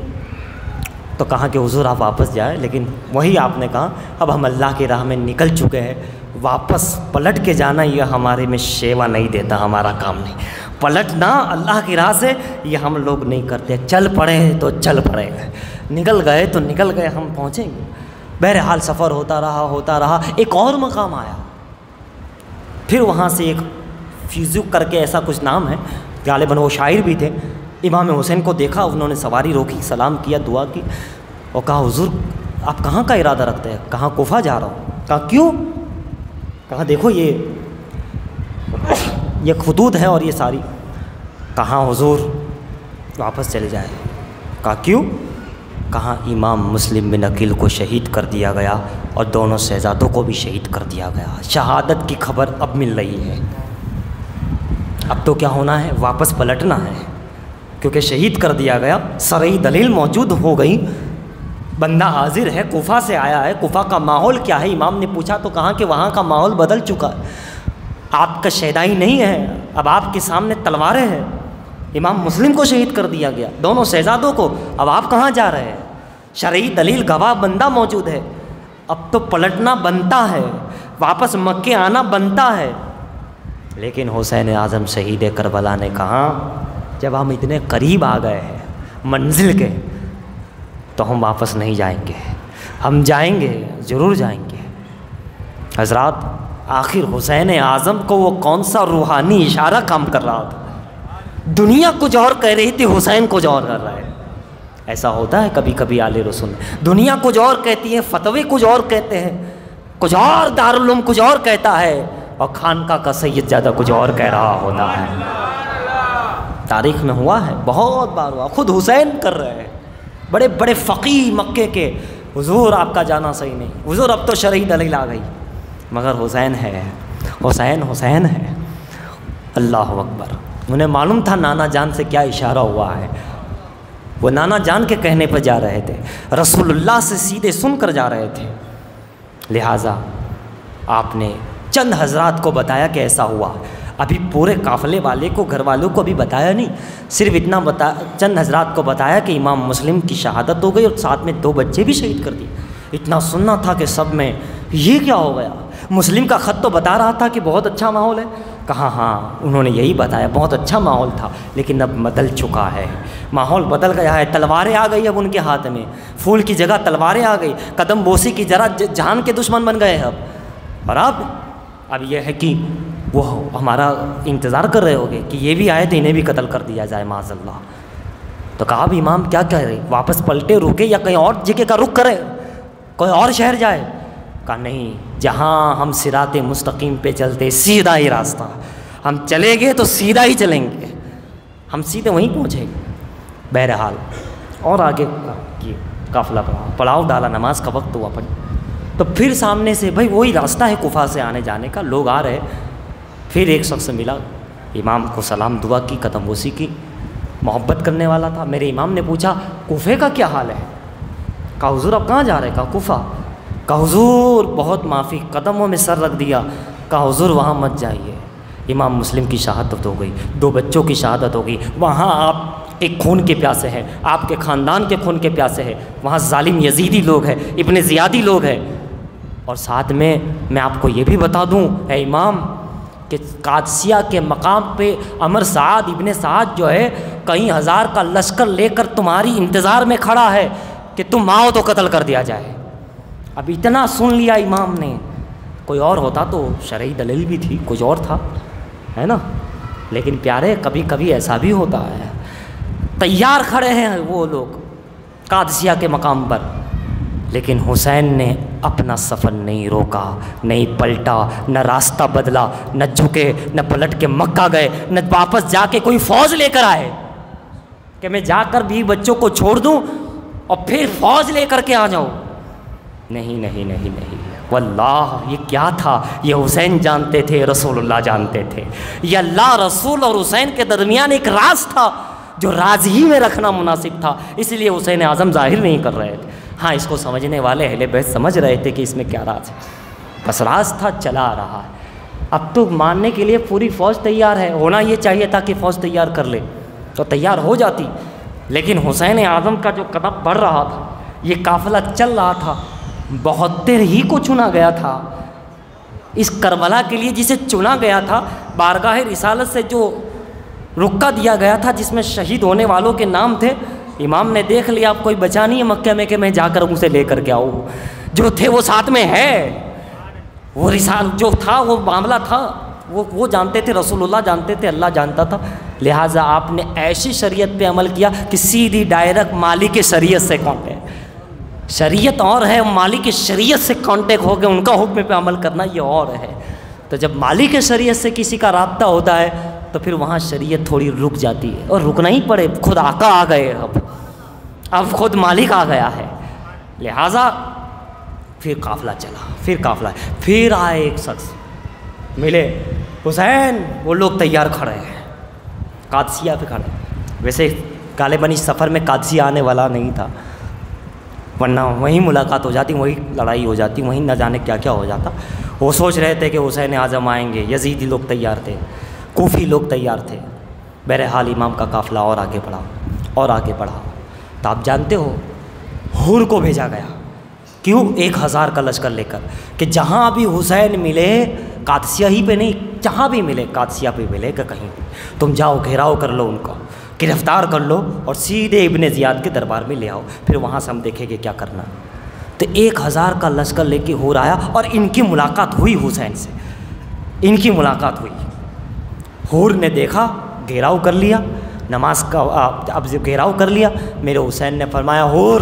تو کہا کہ حضور آپ واپس جائیں، لیکن وہی آپ نے کہا اب ہم اللہ کی راہ میں نکل چکے ہیں، واپس پلٹ کے جانا یہ ہمارے میں شیوا نہیں دیتا، ہمارا کام نہیں. پلٹنا اللہ کی راہ سے یہ ہم لوگ نہیں کرتے. چل پڑے تو چل پڑے، نکل گئے تو نکل گئے، ہم پہنچیں گے. بہرحال سفر ہوتا رہا. ایک اور مقام آیا، پھر وہاں سے ایک فیزو کر کے ایسا کچھ نام ہے، غالباً وہ شاعر بھی تھے. امام حسین کو دیکھا، انہوں نے سواری روکی، سلام کیا، دعا کی اور کہا حضور آپ کہاں کا ارادہ رکھتے ہیں؟ کہا کوفہ جا رہا ہوں. کہا کیوں؟ کہا دیکھو یہ خطوط ہے اور یہ ساری. کہا حضور واپس چلے جائے. کہا کیوں؟ کہا امام مسلم بن عقیل کو شہید کر دیا گیا اور دونوں شہزادوں کو بھی شہید کر دیا گیا. شہادت کی خبر اب مل رہی ہے. اب تو کیا ہونا ہے؟ واپس پلٹنا ہے، کیونکہ شہید کر دیا گیا. صریح دلیل موجود ہو گئی، بندہ حاضر ہے، کوفہ سے آیا ہے. کوفہ کا ماحول کیا ہے؟ امام نے پوچھا تو کہا کہ وہاں کا ماحول بدل چکا ہے. آپ کا شہدائی نہیں ہے، اب آپ کے سامنے تلواریں ہیں. امام مسلم کو شہید کر دیا گیا، دونوں شہزادوں کو. اب آپ کہاں جا رہے ہیں؟ شرعی دلیل گواہ بندہ موجود ہے. اب تو پلٹنا بنتا ہے، واپس مکے آنا بنتا ہے. لیکن حسین اعظم شہید کربلا نے کہا جب ہم اتنے قریب آ گئے ہیں منزل کے تو ہم واپس نہیں جائیں گے، ہم جائیں گے، ضرور جائیں گے. حضرات آخر حسین اعظم کو وہ کون سا روحانی اشارہ کام کر رہا تھا؟ دنیا کچھ اور کہہ رہی تھی، حسین کچھ اور کر رہا ہے. ایسا ہوتا ہے کبھی کبھی آل رسول، دنیا کچھ اور کہتی ہے، فتوے کچھ اور کہتے ہیں، کچھ اور دارالعلوم کچھ اور کہتا ہے، اور خانقاہ کا سید زیادہ کچھ اور کہہ رہا ہوتا ہے. تاریخ میں ہوا ہے، بہت بار ہوا. خود حسین کر رہے ہیں، بڑے بڑے فقیہ مکے کے، حضور آپ کا جانا صحیح نہیں، حضور اب تو شرعی دلیل آ گئی. مگر حسین ہے، حسین ہے. اللہ اکبر. انہیں معلوم تھا نانا جان سے کیا اشارہ ہوا ہے. وہ نانا جان کے کہنے پر جا رہے تھے، رسول اللہ سے سیدھے سن کر جا رہے تھے. لہٰذا آپ نے چند حضرات کو بتایا کہ ایسا ہوا. ابھی پورے قافلے والے کو، گھر والوں کو بھی بتایا نہیں، صرف اتنا چند حضرات کو بتایا کہ امام مسلم کی شہادت ہو گئی اور ساتھ میں 2 بچے بھی شہید کر دیے. اتنا سننا تھا کہ سب میں یہ کیا ہو گیا؟ مسلم کا خط تو بتا رہا تھا کہ بہت اچھا ماحول ہے. کہا ہاں انہوں نے یہی بتایا، بہت اچھا ماحول تھا، لیکن اب بدل چکا ہے، ماحول بدل گیا ہے. تلواریں آ گئی اب ان کے ہاتھ میں، پھول کی جگہ تلواریں آ گئی. قدم بوسی کی جہان کے دشمن بن گئے اب. اور اب یہ ہے کہ وہ ہمارا انتظار کر رہے ہوگے کہ یہ بھی آئے تو انہیں بھی قتل کر دیا جائے معاذ اللہ. تو کہا اب امام کیا کہہ رہے، واپس پلٹے رکے یا کہیں اور جگہ کا رخ کرے، کوئی اور شہر جائے؟ کہا نہیں، جہاں ہم صراط مستقیم پہ چلتے سیدھا ہی راستہ، ہم چلیں گے تو سیدھا ہی چلیں گے، ہم سیدھے وہیں پہنچیں گے. بہرحال اور آگے قافلہ پڑاؤ ڈالا، نماز کا وقت ہوا پڑ. تو پھر سامنے سے بھائی وہی راستہ ہے کوفہ سے آنے جانے کا، لوگ آ رہے. پھر ایک شخص ملا، امام کو سلام دعا کی، قدم بوسی کی، محبت کرنے والا تھا. میرے امام نے پوچھا کوفے کا کیا حال ہے؟ کہا حضور آپ کہاں جا رہے؟ کہا کوفہ. کہا حضور بہت معافی، قدموں میں سر رکھ دیا. کہا حضور وہاں مت جائیے، امام مسلم کی شہادت ہو گئی، 2 بچوں کی شہادت ہو گئی، وہاں آپ ایک خون کے پیاسے ہیں، آپ کے خاندان کے خون کے پیاسے ہیں، وہاں ظالم یزیدی لوگ ہیں، ابن زیادی لوگ ہیں. اور ساتھ میں آپ کو یہ بھی بتا دوں اے امام کہ قادسیہ کے مقام پہ عمر سعد ابن سعد جو ہے کئی ہزار کا لشکر لے کر تمہاری انتظار میں کھڑا ہے کہ تم آؤ تو قتل کر دیا جائے۔ اب اتنا سن لیا امام نے، کوئی اور ہوتا تو شرعی دلیل بھی تھی، کچھ اور تھا، ہے نا، لیکن پیارے کبھی کبھی ایسا بھی ہوتا ہے، تیار کھڑے ہیں وہ لوگ قادسیہ کے مقام پر، لیکن حسین نے اپنا سفر نہیں روکا، نہیں پلٹا، نہ راستہ بدلا، نہ جھکے، نہ پلٹ کے مکہ گئے، نہ واپس جا کے کوئی فوج لے کر آئے کہ میں جا کر بھی بچوں کو چھوڑ دوں اور پھر فوج لے کر کے آ جاؤں۔ نہیں نہیں نہیں نہیں، واللہ یہ کیا تھا، یہ حسین جانتے تھے، رسول اللہ جانتے تھے، یہ اللہ رسول اور حسین کے درمیان ایک راز تھا جو راز ہی میں رکھنا مناسب تھا، اس لیے حسین اعظم ظاہر نہیں کر رہے تھے۔ ہاں اس کو سمجھنے والے اہل بیت سمجھ رہے تھے کہ اس میں کیا راز ہے، بس راز تھا چلا آ رہا ہے۔ اب تو ماننے کے لیے پوری فوج تیار ہے، ہونا یہ چاہیے تھا کہ فوج تیار کر لے تو تیار ہو جاتی، لیکن حسین اعظم کا جو قدم بڑھ رہا تھا، یہ قافلہ چل رہا تھا، 72 ہی کو چنا گیا تھا اس کربلا کے لیے جسے چنا گیا تھا، بارگاہ رسالت سے جو رکا دیا گیا تھا جس میں شہید ہونے والوں کے نام تھے، امام نے دیکھ لیا اب کوئی بچا نہیں ہے مکہ میں کہ میں جا کر اسے لے کر کے آؤں، جو تھے وہ ساتھ میں ہے، وہ رسال جو تھا وہ معاملہ تھا، وہ جانتے تھے، رسول اللہ جانتے تھے، اللہ جانتا تھا، لہٰذا آپ نے ایسی شریعت پہ عمل کیا کہ سیدھی ڈائریکٹ مالک کی شریعت سے کانٹیکٹ، شریعت اور ہے، مالک کی شریعت سے کانٹیکٹ ہو کے ان کا حکم پہ عمل کرنا یہ اور ہے۔ تو جب مالک شریعت سے کسی کا رابطہ ہوتا ہے تو پھر وہاں شریعت تھوڑی رک جاتی ہے، اور رکنا ہی پڑے، خود آقا آ گئے، اب خود مالک آ گیا ہے، لہٰذا پھر قافلہ چلا، پھر آئے ایک شخص ملے، حسین، وہ لوگ تیار کھڑے ہیں، قادسیہ پہ کھڑے، ویسے غالباً اس سفر میں قادسیہ آنے والا نہیں تھا، ورنہ وہیں ملاقات ہو جاتی، وہیں لڑائی ہو جاتی، وہیں نہ جانے کیا کیا ہو جاتا۔ وہ سوچ رہے تھے کہ حسین اعظم آئیں گے، یزیدی لوگ تیار تھے، کوفی لوگ تیار تھے، بہرحال امام کا قافلہ اور آگے بڑھا، تو آپ جانتے ہو حور کو بھیجا گیا، کیوں؟ 1000 کا لشکر لے کر، کہ جہاں بھی حسین ملے، قادسیہ ہی پہ نہیں، جہاں بھی ملے، قادسیہ پہ ملے کہ کہیں بھی، تم جاؤ گھیراؤ کر لو، ان کو گرفتار کر لو اور سیدھے ابن زیاد کے دربار میں لے آؤ، پھر وہاں سے ہم دیکھیں گے کیا کرنا۔ تو 1000 کا لشکر لے کے حور آیا اور ان کی ملاقات ہوئی حسین سے، ان کی ملاقات ہوئی، حور نے دیکھا، گھیراؤ کر لیا، نماز کا اب گھیراؤ کر لیا، میرے حسین نے فرمایا حور،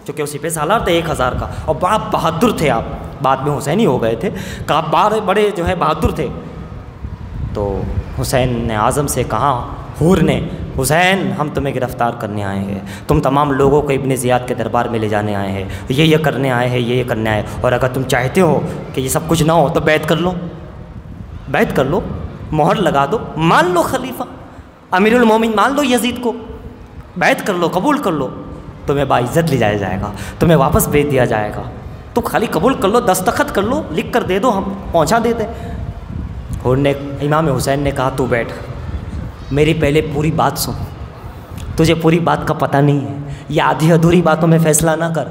چونکہ اسی پہ سالار تھے 1000 کا، اور بڑا بہادر تھے آپ، بعد میں حسین ہی ہو گئے تھے، بڑے جو ہے بہادر تھے، تو حسین نے اعظم سے کہا، حور نے، حسین ہم تمہیں گرفتار کرنے آئے ہیں، تم تمام لوگوں کو ابن زیاد کے دربار میں لے جانے آئے ہیں، یہ کرنے آئے ہیں، یہ کرنے آئے، اور اگر تم چاہتے ہو کہ یہ سب کچھ نہ ہو تو بیعت کر لو، مہر لگا دو، مان لو خلیفہ امیر المومن مان لو یزید کو، بیعت کر لو، قبول کر لو، تمہیں باعزت لے جایا جائے گا، تمہیں واپس بھیج دیا جائے گا، تو خالی قبول کر لو، دستخط کر لو، لکھ کر دے دو، ہم پہنچا دیتے۔ حور نے، امام حسین نے کہا تو بیٹھ، میری پہلے پوری بات سن، تجھے پوری بات کا پتہ نہیں ہے، یہ آدھی ادھوری باتوں میں فیصلہ نہ کر۔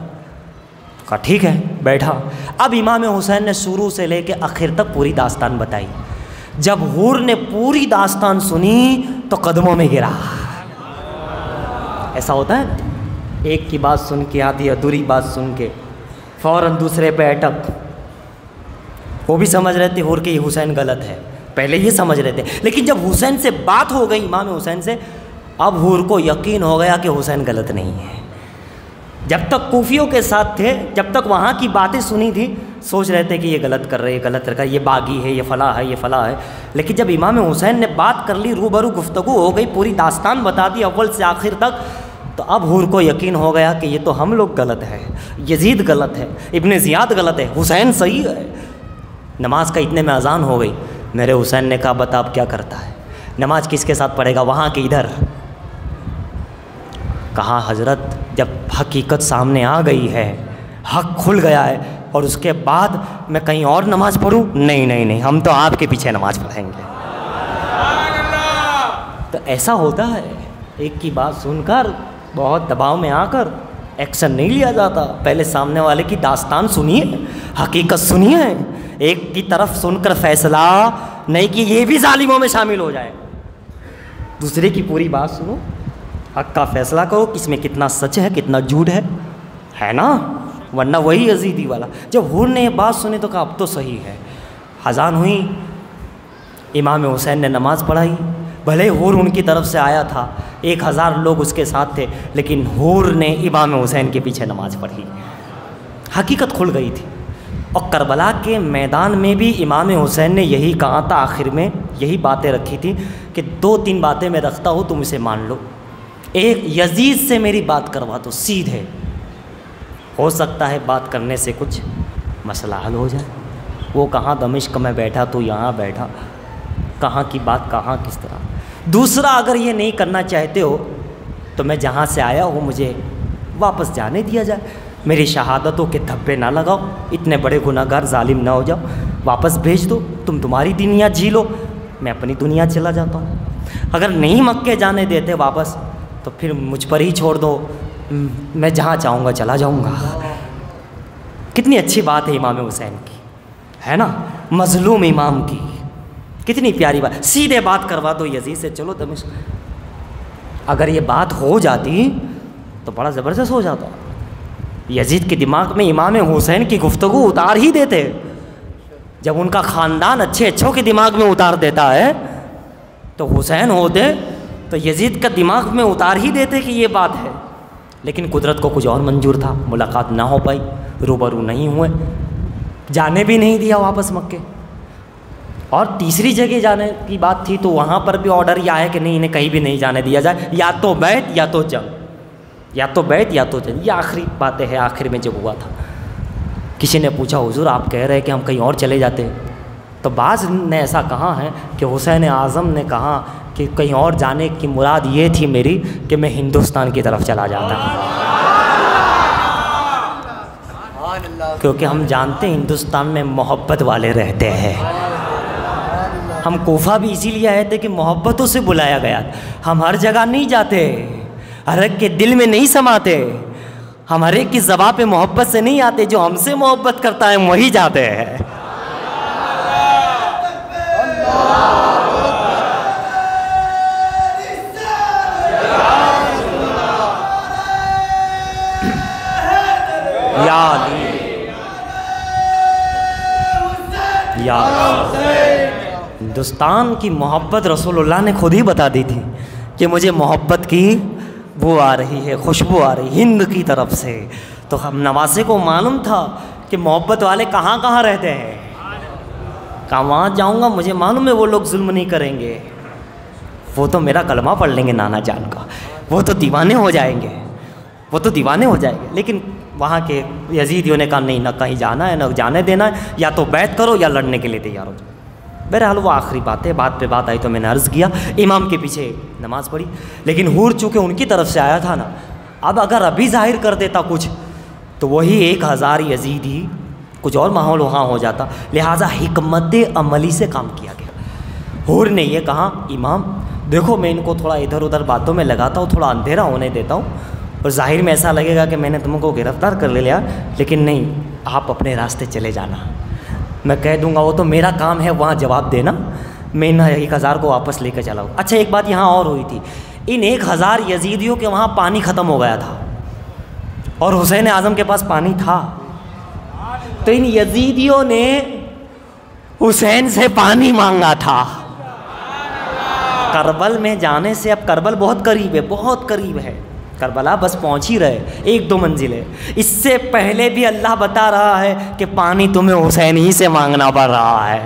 کہا ٹھیک ہے، بیٹھا۔ اب امام حسین نے شروع سے لے کے آخر تک پوری داستان بتائی۔ جب حور نے پوری داستان سنی تو قدموں میں گرا۔ ایسا ہوتا ہے نا، ایک کی بات سن کے، آدھی ادھوری بات سن کے فوراً دوسرے پہ اٹک۔ وہ بھی سمجھ رہے تھے حور کہ یہ حسین غلط ہے، پہلے یہ سمجھ رہے تھے، لیکن جب حسین سے بات ہو گئی، امام حسین سے، اب حور کو یقین ہو گیا کہ حسین غلط نہیں ہے۔ جب تک کوفیوں کے ساتھ تھے، جب تک وہاں کی باتیں سنی تھی، سوچ رہے تھے کہ یہ غلط کر رہے، یہ غلط کر، یہ باغی ہے، یہ فلاں ہے، یہ فلاں ہے، لیکن جب امام حسین نے بات کر لی، روبرو گفتگو ہو گئی، پوری داستان بتا دی اول سے آخر تک، تو اب حور کو یقین ہو گیا کہ یہ تو ہم لوگ غلط ہے، یزید غلط ہے، ابن زیاد غلط ہے، حسین صحیح ہے۔ نماز کا اتنے میں اذان ہو گئی، میرے حسین نے کہا بتا اب کیا کرتا ہے، نماز کس کے ساتھ پڑھے گا، وہاں کے ادھر؟ کہا حضرت جب حقیقت سامنے آ گئی ہے، حق کھل گیا ہے، اور اس کے بعد میں کہیں اور نماز پڑھوں؟ نہیں، ہم تو آپ کے پیچھے نماز پڑھیں گے۔ تو ایسا ہوتا ہے، ایک کی بات سن کر بہت دباؤ میں آ کر ایکشن نہیں لیا جاتا، پہلے سامنے والے کی داستان سنیے، حقیقت سنیے، ایک کی طرف سن کر فیصلہ نہیں کہ یہ بھی ظالموں میں شامل ہو جائے، دوسرے کی پوری بات سنو، حق کا فیصلہ کرو کہ اس میں کتنا سچ ہے کتنا جھوٹ ہے نا، ورنہ وہی یزیدی والا۔ جب حور نے یہ بات سنی تو کہا اب تو صحیح ہے۔ اذان ہوئی، امام حسین نے نماز پڑھائی، بھلے حور ان کی طرف سے آیا تھا، 1000 لوگ اس کے ساتھ تھے، لیکن حور نے امام حسین کے پیچھے نماز پڑھی، حقیقت کھل گئی تھی۔ اور کربلا کے میدان میں بھی امام حسین نے یہی کہا تھا، آخر میں یہی باتیں رکھی تھی کہ 2-3 باتیں میں رکھتا ہوں تم اسے مان لو۔ ایک، یزید سے میری بات کروا دو سیدھے، ہو سکتا ہے بات کرنے سے کچھ مسئلہ حل ہو جائے۔ وہ کہاں دمشق میں بیٹھا تو یہاں بیٹھا، کہاں کی بات کہاں کس طرح۔ دوسرا، اگر یہ نہیں کرنا چاہتے ہو تو میں جہاں سے آیا ہوں مجھے واپس جانے دیا جائے، میری شہادتوں کے دھبے نہ لگاؤ، اتنے بڑے گناہ گار ظالم نہ ہو جاؤ، واپس بھیج دو، تم تمہاری دنیا جی لو، میں اپنی دنیا چلا جاتا ہوں۔ اگر نہیں مکے جانے دیتے واپس تو پھر مجھ پر ہی چھوڑ دو، میں جہاں چاہوں گا چلا جاؤں گا۔ کتنی اچھی بات ہے امام حسین کی، ہے نا، مظلوم امام کی، کتنی پیاری بات، سیدھے بات کروا دو یزید سے، چلو دمشق۔ اگر یہ بات ہو جاتی تو بڑا زبردست ہو جاتا، یزید کے دماغ میں امام حسین کی گفتگو اتار ہی دیتے۔ جب ان کا خاندان اچھے اچھوں کے دماغ میں اتار دیتا ہے تو حسین ہوتے تو یزید کا دماغ میں اتار ہی دیتے کہ یہ بات ہے، لیکن قدرت کو کچھ اور منظور تھا، ملاقات نہ ہو پائی، روبرو نہیں ہوئے، جانے بھی نہیں دیا واپس مکے۔ اور تیسری جگہ جانے کی بات تھی تو وہاں پر بھی آرڈر یہ آیا کہ نہیں، انہیں کہیں بھی نہیں جانے دیا جائے، یا تو بیعت یا تو جنگ، یا تو بیعت یا تو جنگ۔ یہ آخری باتیں ہیں، آخر میں جب ہوا تھا کسی نے پوچھا حضور آپ کہہ رہے کہ ہم کہیں اور چلے جاتے، تو بعض نے ایسا کہا ہے کہ حسین اعظم نے کہا کہ کہیں اور جانے کی مراد یہ تھی میری کہ میں ہندوستان کی طرف چلا جاتا، کیونکہ ہم جانتے ہیں ہندوستان میں محبت والے رہتے ہیں۔ ہم کوفہ بھی اسی لیے آئے تھے کہ محبتوں سے بلایا گیا، ہم ہر جگہ نہیں جاتے، ہر ایک کے دل میں نہیں سماتے، ہم ہر ایک کی زبان پہ محبت سے نہیں آتے، جو ہم سے محبت کرتا ہے وہی جاتے ہیں۔ یا علی یا ہندوستان کی محبت رسول اللہ نے خود ہی بتا دی تھی کہ مجھے محبت کی وہ آ رہی ہے، خوشبو آ رہی ہند کی طرف سے۔ تو ہم نواسے کو معلوم تھا کہ محبت والے کہاں کہاں رہتے ہیں، کہاں وہاں جاؤں گا، مجھے معلوم ہے وہ لوگ ظلم نہیں کریں گے، وہ تو میرا کلمہ پڑھ لیں گے نانا جان کا، وہ تو دیوانے ہو جائیں گے، وہ تو دیوانے ہو جائیں گے۔ لیکن وہاں کے یزیدیوں نے کہا نہیں، نہ کہیں جانا ہے نہ جانے دینا ہے، یا تو بیعت کرو یا لڑنے کے لیے تیار ہو جاؤ۔ بہرحال وہ آخری بات ہے، بات پہ بات آئی تو میں نے عرض کیا، امام کے پیچھے نماز پڑھی، لیکن حور چونکہ ان کی طرف سے آیا تھا نا، اب اگر ابھی ظاہر کر دیتا کچھ تو وہی 1000 یزیدی کچھ اور ماحول وہاں ہو جاتا، لہٰذا حکمت عملی سے کام کیا گیا۔ حور نے یہ کہا امام دیکھو میں ان کو تھوڑا ادھر ادھر باتوں میں لگاتا ہوں، تھوڑا اندھیرا ہونے دیتا ہوں، اور ظاہر میں ایسا لگے گا کہ میں نے تم کو گرفتار کر لیا، لیکن نہیں، آپ اپنے راستے چلے جانا، میں کہہ دوں گا، وہ تو میرا کام ہے وہاں جواب دینا، میں ان 1000 کو واپس لے کے چلا ہوں۔ اچھا ایک بات یہاں اور ہوئی تھی، ان 1000 یزیدیوں کے وہاں پانی ختم ہو گیا تھا اور حسین اعظم کے پاس پانی تھا، تو ان یزیدیوں نے حسین سے پانی مانگا تھا۔ کربل میں جانے سے، اب کربل بہت قریب ہے، بہت قریب ہے، کربلا بس پہنچ ہی رہے، 1-2 منزل ہے، اس سے پہلے بھی اللہ بتا رہا ہے کہ پانی تمہیں حسین ہی سے مانگنا پڑ رہا ہے،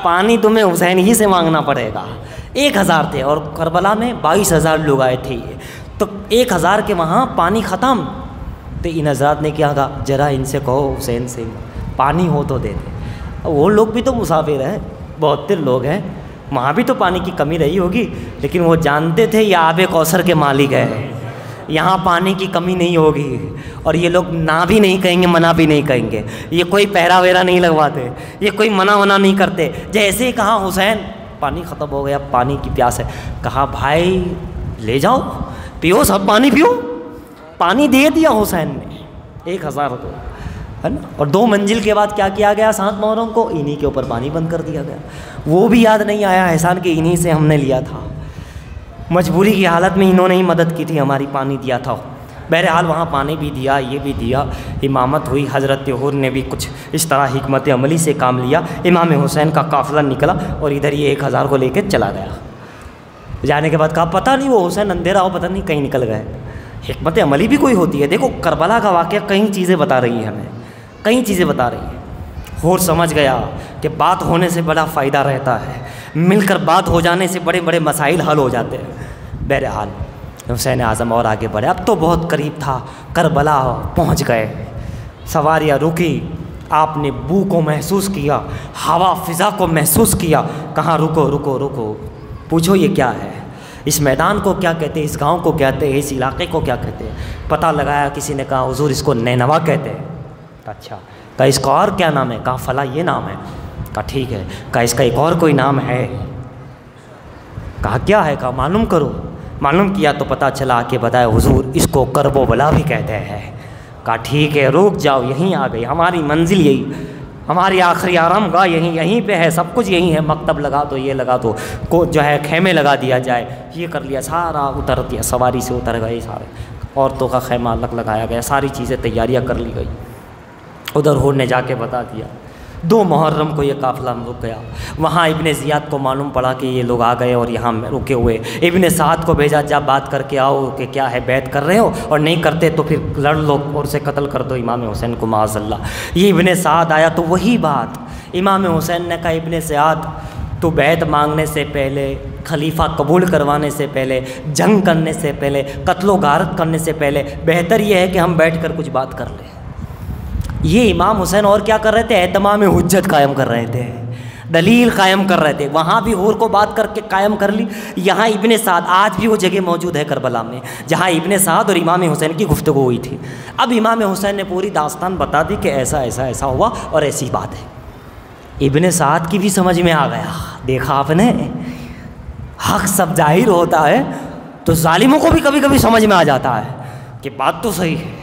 پانی تمہیں حسین ہی سے مانگنا پڑے گا۔ 1000 تھے اور کربلا میں 22,000 لوگ آئے تھے، تو 1000 کے وہاں پانی ختم، تو ان حضرات نے کیا کہا ذرا ان سے کہو حسین سے پانی ہو تو دے دے۔ وہ لوگ بھی تو مسافر ہیں، 72 لوگ ہیں، وہاں بھی تو پانی کی کمی رہی ہوگی، لیکن وہ جانتے تھے یہ آب کوثر کے مالک ہے، یہاں پانی کی کمی نہیں ہوگی، اور یہ لوگ نہ بھی نہیں کہیں گے منع بھی نہیں کہیں گے، یہ کوئی پہرا ویرا نہیں لگواتے، یہ کوئی منع نہیں کرتے۔ جیسے ہی کہا حسین پانی ختم ہو گیا، پانی کی پیاس ہے، کہا بھائی لے جاؤ پیو، سب پانی پیو، پانی دے دیا حسین نے 1000 کو۔ ہے نا. اور 2 منزل کے بعد کیا کیا گیا 7 محرم کو؟ انہی کے اوپر پانی بند کر دیا گیا. وہ بھی یاد نہیں آیا احسان کہ انہی سے ہم نے لیا تھا. مجبوری کی حالت میں انہوں نے ہی مدد کی تھی, ہماری پانی دیا تھا. بہرحال وہاں پانی بھی دیا, یہ بھی دیا, امامت ہوئی. حضرت حور نے بھی کچھ اس طرح حکمت عملی سے کام لیا. امام حسین کا قافلہ نکلا اور ادھر یہ 1000 کو لے کے چلا گیا. جانے کے بعد کہا پتہ نہیں وہ حسین اندھیرا ہو, پتہ نہیں کہیں نکل گئے. حکمت عملی بھی کوئی ہوتی ہے. دیکھو کربلا کا واقعہ کئی چیزیں بتا رہی ہے, ہمیں کئی چیزیں بتا رہی ہے. حور سمجھ گیا کہ بات ہونے سے بڑا فائدہ رہتا ہے, مل کر بات ہو جانے سے بڑے بڑے مسائل حل ہو جاتے ہیں. بہرحال حسین اعظم اور آگے بڑھے. اب تو بہت قریب تھا, کربلا پہنچ گئے. سواریاں رکی, آپ نے بو کو محسوس کیا, ہوا فضا کو محسوس کیا. کہاں رکو رکو رکو, پوچھو یہ کیا ہے, اس میدان کو کیا کہتے ہیں, اس گاؤں کو کہتے ہیں, اس علاقے کو کیا کہتے ہیں. پتہ لگایا, کسی نے کہا حضور اس کو نینوا کہتے ہیں. اچھا. کہا اس کا اور کیا نام ہے؟ کہا فلاں یہ نام ہے. کہا ٹھیک ہے. کہا اس کا ایک اور کوئی نام ہے؟ کہا کیا ہے؟ کہا معلوم کرو. معلوم کیا تو پتہ چلا کہ بتایا حضور اس کو کرب و بلا بھی کہتے ہیں. کہا ٹھیک ہے رک جاؤ, یہیں آ گئی ہماری منزل, یہی ہماری آخری آرام گاہ یہیں پہ ہے, سب کچھ یہیں ہے. مکتب لگا دو, یہ لگا دو, کو جو ہے خیمے لگا دیا جائے, یہ کر لیا. سارا اتر دیا, سواری سے اتر گئے سارے. عورتوں کا خیمہ الگ لگایا گیا, ساری چیزیں تیاریاں کر لی گئی. ادھر حور نے جا کے بتا دیا. 2 محرم کو یہ قافلہ رک گیا. وہاں ابن زیاد کو معلوم پڑا کہ یہ لوگ آ گئے اور یہاں رکے ہوئے. ابن سعد کو بھیجا, جا بات کر کے آؤ کہ کیا ہے, بیعت کر رہے ہو, اور نہیں کرتے تو پھر لڑ لو اور اسے قتل کر دو امام حسین کو معاذ اللہ. یہ ابن سعد آیا تو وہی بات امام حسین نے کہا, ابن سعد تو بیعت مانگنے سے پہلے, خلیفہ قبول کروانے سے پہلے, جنگ کرنے سے پہلے, قتل و غارت کرنے سے پہلے بہتر یہ ہے کہ ہم بیٹھ کر کچھ بات کر لیں. یہ امام حسین اور کیا کر رہے تھے؟ اہتمام حجت قائم کر رہے تھے, دلیل قائم کر رہے تھے. وہاں بھی حور کو بات کر کے قائم کر لی. یہاں ابن سعد, آج بھی وہ جگہ موجود ہے کربلا میں جہاں ابن سعد اور امام حسین کی گفتگو ہوئی تھی. اب امام حسین نے پوری داستان بتا دی کہ ایسا ایسا ایسا ہوا اور ایسی بات ہے. ابن سعد کی بھی سمجھ میں آ گیا. دیکھا آپ نے, حق سب ظاہر ہوتا ہے تو ظالموں کو بھی کبھی کبھی سمجھ میں آ جاتا ہے کہ بات تو صحیح ہے.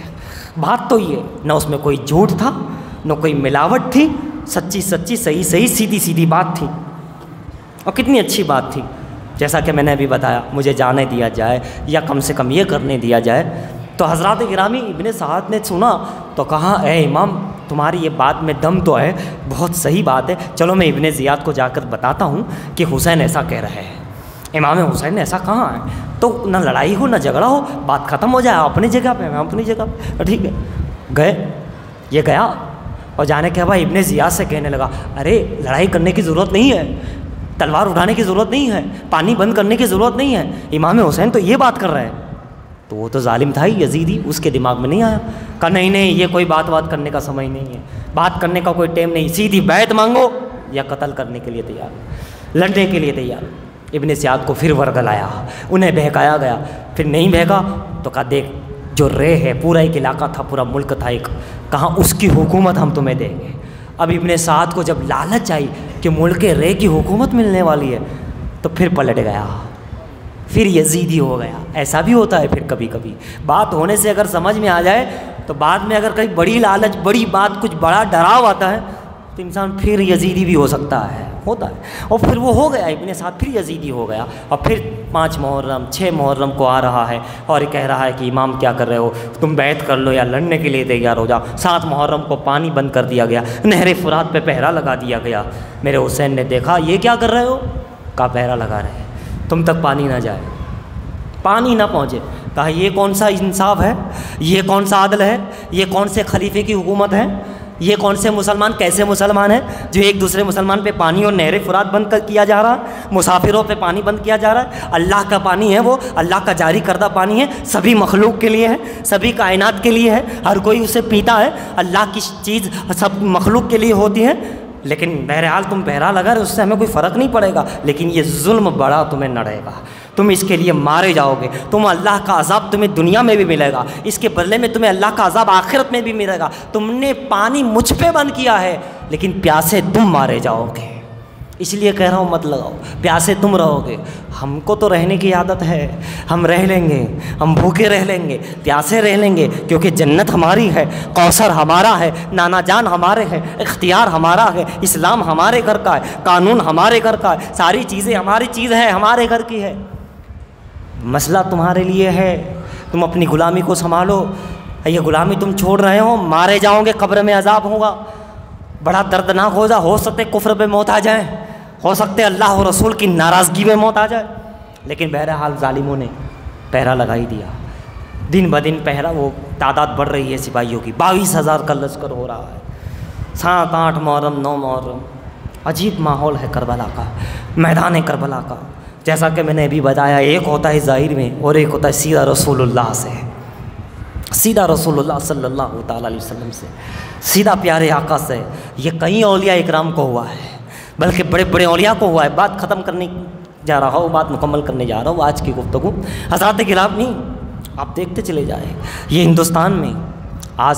بات تو یہ, نہ اس میں کوئی جھوٹ تھا, نہ کوئی ملاوٹ تھی, سچی سچی صحیح صحیح سیدھی سیدھی بات تھی. اور کتنی اچھی بات تھی. جیسا کہ میں نے ابھی بتایا, مجھے جانے دیا جائے یا کم سے کم یہ کرنے دیا جائے. تو حضرات گرامی, ابن سعد نے سنا تو کہا اے امام تمہاری یہ بات میں دم تو ہے, بہت صحیح بات ہے, چلو میں ابن زیاد کو جا کر بتاتا ہوں کہ حسین ایسا کہہ رہے ہیں. امام حسین نے ایسا کہاں ہے, تو نہ لڑائی ہو نہ جھگڑا ہو, بات ختم ہو جائے, اپنی جگہ پہ میں اپنی جگہ پہ. ٹھیک ہے. گئے, یہ گیا اور جانے کے بعد ابن زیاد سے کہنے لگا, ارے لڑائی کرنے کی ضرورت نہیں ہے, تلوار اٹھانے کی ضرورت نہیں ہے, پانی بند کرنے کی ضرورت نہیں ہے. امام حسین تو یہ بات کر رہے ہیں. تو وہ تو ظالم تھا ہی, یزیدی, اس کے دماغ میں نہیں آیا. کہا نہیں یہ کوئی بات کرنے کا سمجھ نہیں ہے, بات کرنے کا کوئی ٹائم نہیں, سیدھی بیعت مانگو یا قتل کرنے کے لیے تیار, لڑنے کے لیے تیار. ابن سعد کو پھر ورگلایا, انہیں بہکایا گیا. پھر نہیں بہکا تو کہا دیکھ جو رے ہے, پورا ایک علاقہ تھا, پورا ملک تھا ایک, کہاں اس کی حکومت ہم تمہیں دیں گے. اب ابن سعد کو جب لالچ آئی کہ ملک رے کی حکومت ملنے والی ہے تو پھر پلٹ گیا, پھر یزیدی ہو گیا. ایسا بھی ہوتا ہے پھر کبھی کبھی, بات ہونے سے اگر سمجھ میں آ جائے تو بعد میں اگر کہیں بڑی لالچ, بڑی بات, کچھ بڑا ڈراؤ آتا ہے تو انسان پھر یزیدی بھی ہو سکتا ہے, ہوتا ہے. اور پھر وہ ہو گیا ابن سعد, پھر یزیدی ہو گیا. اور پھر 5 محرم 6 محرم کو آ رہا ہے اور یہ کہہ رہا ہے کہ امام کیا کر رہے ہو, تم بیعت کر لو یا لڑنے کے لیے تیار ہو جاؤ. 7 محرم کو پانی بند کر دیا گیا, نہر فرات پہ پہرا لگا دیا گیا. میرے حسین نے دیکھا یہ کیا کر رہے ہو, کہا پہرا لگا رہے ہیں, تم تک پانی نہ جائے, پانی نہ پہنچے. کہا یہ کون سا انصاف ہے, یہ کون سا عدل ہے, یہ کون سے خلیفے کی حکومت ہے, یہ کون سے مسلمان, کیسے مسلمان ہیں جو ایک دوسرے مسلمان پہ پانی اور نہر فرات بند کیا جا رہا ہے, مسافروں پہ پانی بند کیا جا رہا ہے. اللہ کا پانی ہے, وہ اللہ کا جاری کردہ پانی ہے, سبھی مخلوق کے لیے ہے, سبھی کائنات کے لیے ہے, ہر کوئی اسے پیتا ہے. اللہ کی چیز سب مخلوق کے لیے ہوتی ہے. لیکن بہرحال تم پہرا لگا رہے, اس سے ہمیں کوئی فرق نہیں پڑے گا, لیکن یہ ظلم بڑا تمہیں نڑے گا, تم اس کے لیے مارے جاؤ گے, تم اللہ کا عذاب تمہیں دنیا میں بھی ملے گا, اس کے بدلے میں تمہیں اللہ کا عذاب آخرت میں بھی ملے گا. تم نے پانی مجھ پہ بند کیا ہے لیکن پیاسے تم مارے جاؤ گے. اس لیے کہہ رہا ہوں مت لگاؤ، پیاسے تم رہو گے، ہم کو تو رہنے کی عادت ہے، ہم رہ لیں گے، ہم بھوکے رہ لیں گے، پیاسے رہ لیں گے، کیونکہ جنت ہماری ہے، کوثر ہمارا ہے، نانا جان ہمارے ہیں، اختیار ہمارا ہے، اسلام ہمارے گھر کا ہے، قانون ہمارے گھر کا ہے، ساری چیزیں ہماری چیز ہے، ہمارے گھر کی ہے۔ مسئلہ تمہارے لیے ہے، تم اپنی غلامی کو سنبھالو، یہ غلامی تم چھوڑ رہے ہو، مارے جاؤ گے، قبر میں عذاب ہوگا، بڑا دردناک ہو سکتے کفر پہ موت آ جائیں، ہو سکتے اللہ اور رسول کی ناراضگی میں موت آ جائے، لیکن بہرحال ظالموں نے پہرا لگا ہی دیا، دن بدن پہرا، وہ تعداد بڑھ رہی ہے سپاہیوں کی، 22,000 کا لشکر ہو رہا ہے، 7، 8 محرم، 9 محرم، عجیب ماحول ہے کربلا کا، میدان کربلا کا۔ جیسا کہ میں نے ابھی بتایا، ایک ہوتا ہے ظاہر میں اور ایک ہوتا ہے سیدھا رسول اللہ سے، سیدھا رسول اللہ صلی اللہ تعالیٰ علیہ وسلم سے، سیدھا پیارے آقا سے۔ یہ کئی اولیاء اکرام کو ہوا ہے، بلکہ بڑے بڑے اولیاء کو ہوا ہے۔ بات ختم کرنے جا رہا ہوں، بات مکمل کرنے جا رہا ہوں آج کی گفتگو۔ حضرات کرام نہیں، آپ دیکھتے چلے جائیں، یہ ہندوستان میں آج